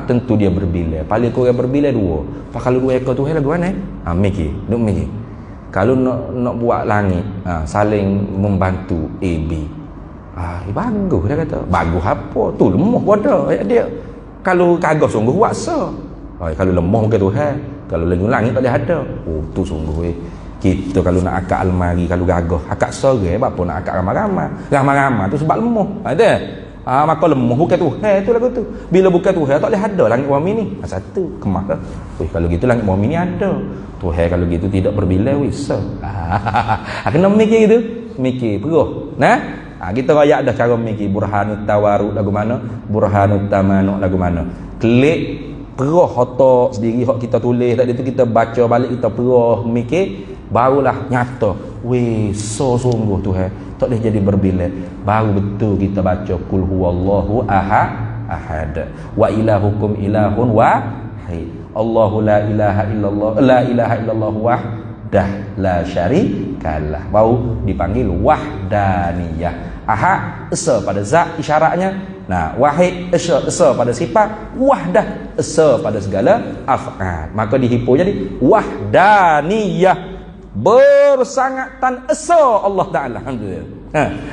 tentu dia berbilai. Paling kurang berbilai 2. Kalau 2 ekor Tuhan lagu mana? Mikir, duk mikir. Kalau nak buat langit, saling membantu A, B. Bagus dia kata. Bagus apa? Tu lemah bodoh dia. Kalau kagak sungguh buat so. Kalau lemah bukan Tuhan. Kalau langit tak boleh ada. Tu sungguh kita kalau nak akak almari, kalau gagah akak sore, apa nak akak ramai-ramai. Ramai-ramai tu sebab lemah. Maka lemah bukan Tuhan tu lagu tu. Bila bukan Tuhan tak boleh ada langit bumi ni. Satu kemah dah. Kalau gitu langit bumi ni ada. Tuhan kalau gitu tidak berbilai wis. Kena mikir gitu. Mikir perih. Nah, Kita royak dah cara mikir burhanut tawarud lagu mana, burhanut tamanuk lagu mana. Klik perah otak sendiri hak kita tulis tadi tu, kita baca balik, kita perah mikir, barulah nyata. Weh, sungguh Tuhan, tak boleh jadi berbilat. Baru betul kita baca kul huwallahu ahad wa ilahukum ilahun wahid. Allahu la ilaha illallah, la ilaha illallah wahdah la syarikalah. Baru dipanggil wahdaniyah. Ahad esa pada zat isyaratnya. Nah, wahid esa pada sifat, wahdah esa pada segala af'al. Maka dihipo jadi wahdaniyah, bersangatan esa Allah Taala. Alhamdulillah.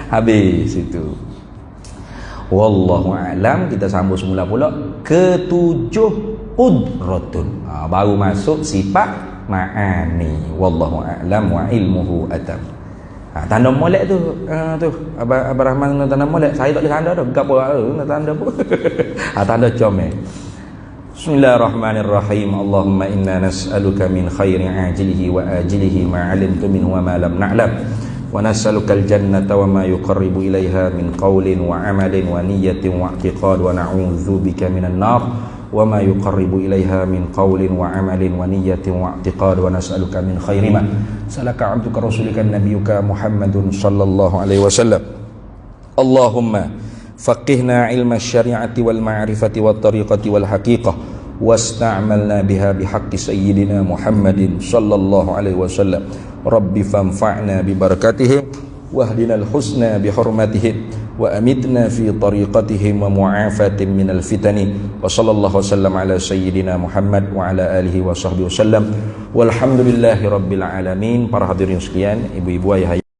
Habis itu. Wallahu a'lam. Kita sambung semula pula ketujuh qudratun. Baru masuk sifat ma'ani. Wallahu a'lam wa ilmuhu atam. Tanda molek tu Abang Rahman tanda molek. Saya tak boleh tanda dah. Gapo nak tanda pun. Tanda comel. Bismillahirrahmanirrahim. Allahumma inna nas'aluka min khairi ajilihi wa ajilihi ma 'alimtu minhu wa ma lam na'lam. Wa nas'aluka al-jannata wa ma yuqarribu ilaiha min qawlin wa 'amalin wa niyyatin wa i'tiqad wa na'udzubika minan nar wa ma yuqarribu ilaiha min qawlin wa 'amalin wa niyyatin wa i'tiqad wa nas'aluka min khairi ma salaka 'abduka rasulika nabiyyuka Muhammadun sallallahu alaihi wasallam. Allahumma faqihna 'ilma asy-syari'ati wal ma'rifati wat tariqati wal haqiqah wasta'malna biha bihaqqi sayyidina Muhammadin sallallahu alaihi wasallam. Rabbi fanfa'na bi barakatihim wahdinal husna bi hurmatihim wa amitna fi tariqatihim wa mu'afatin minal fitani. Wa sallallahu wasallam ala sayyidina Muhammad wa ala alihi wa sahbihi wasallam. Walhamdulillahi rabbil alamin. Para hadirin sekalian, ibu-ibu, ayah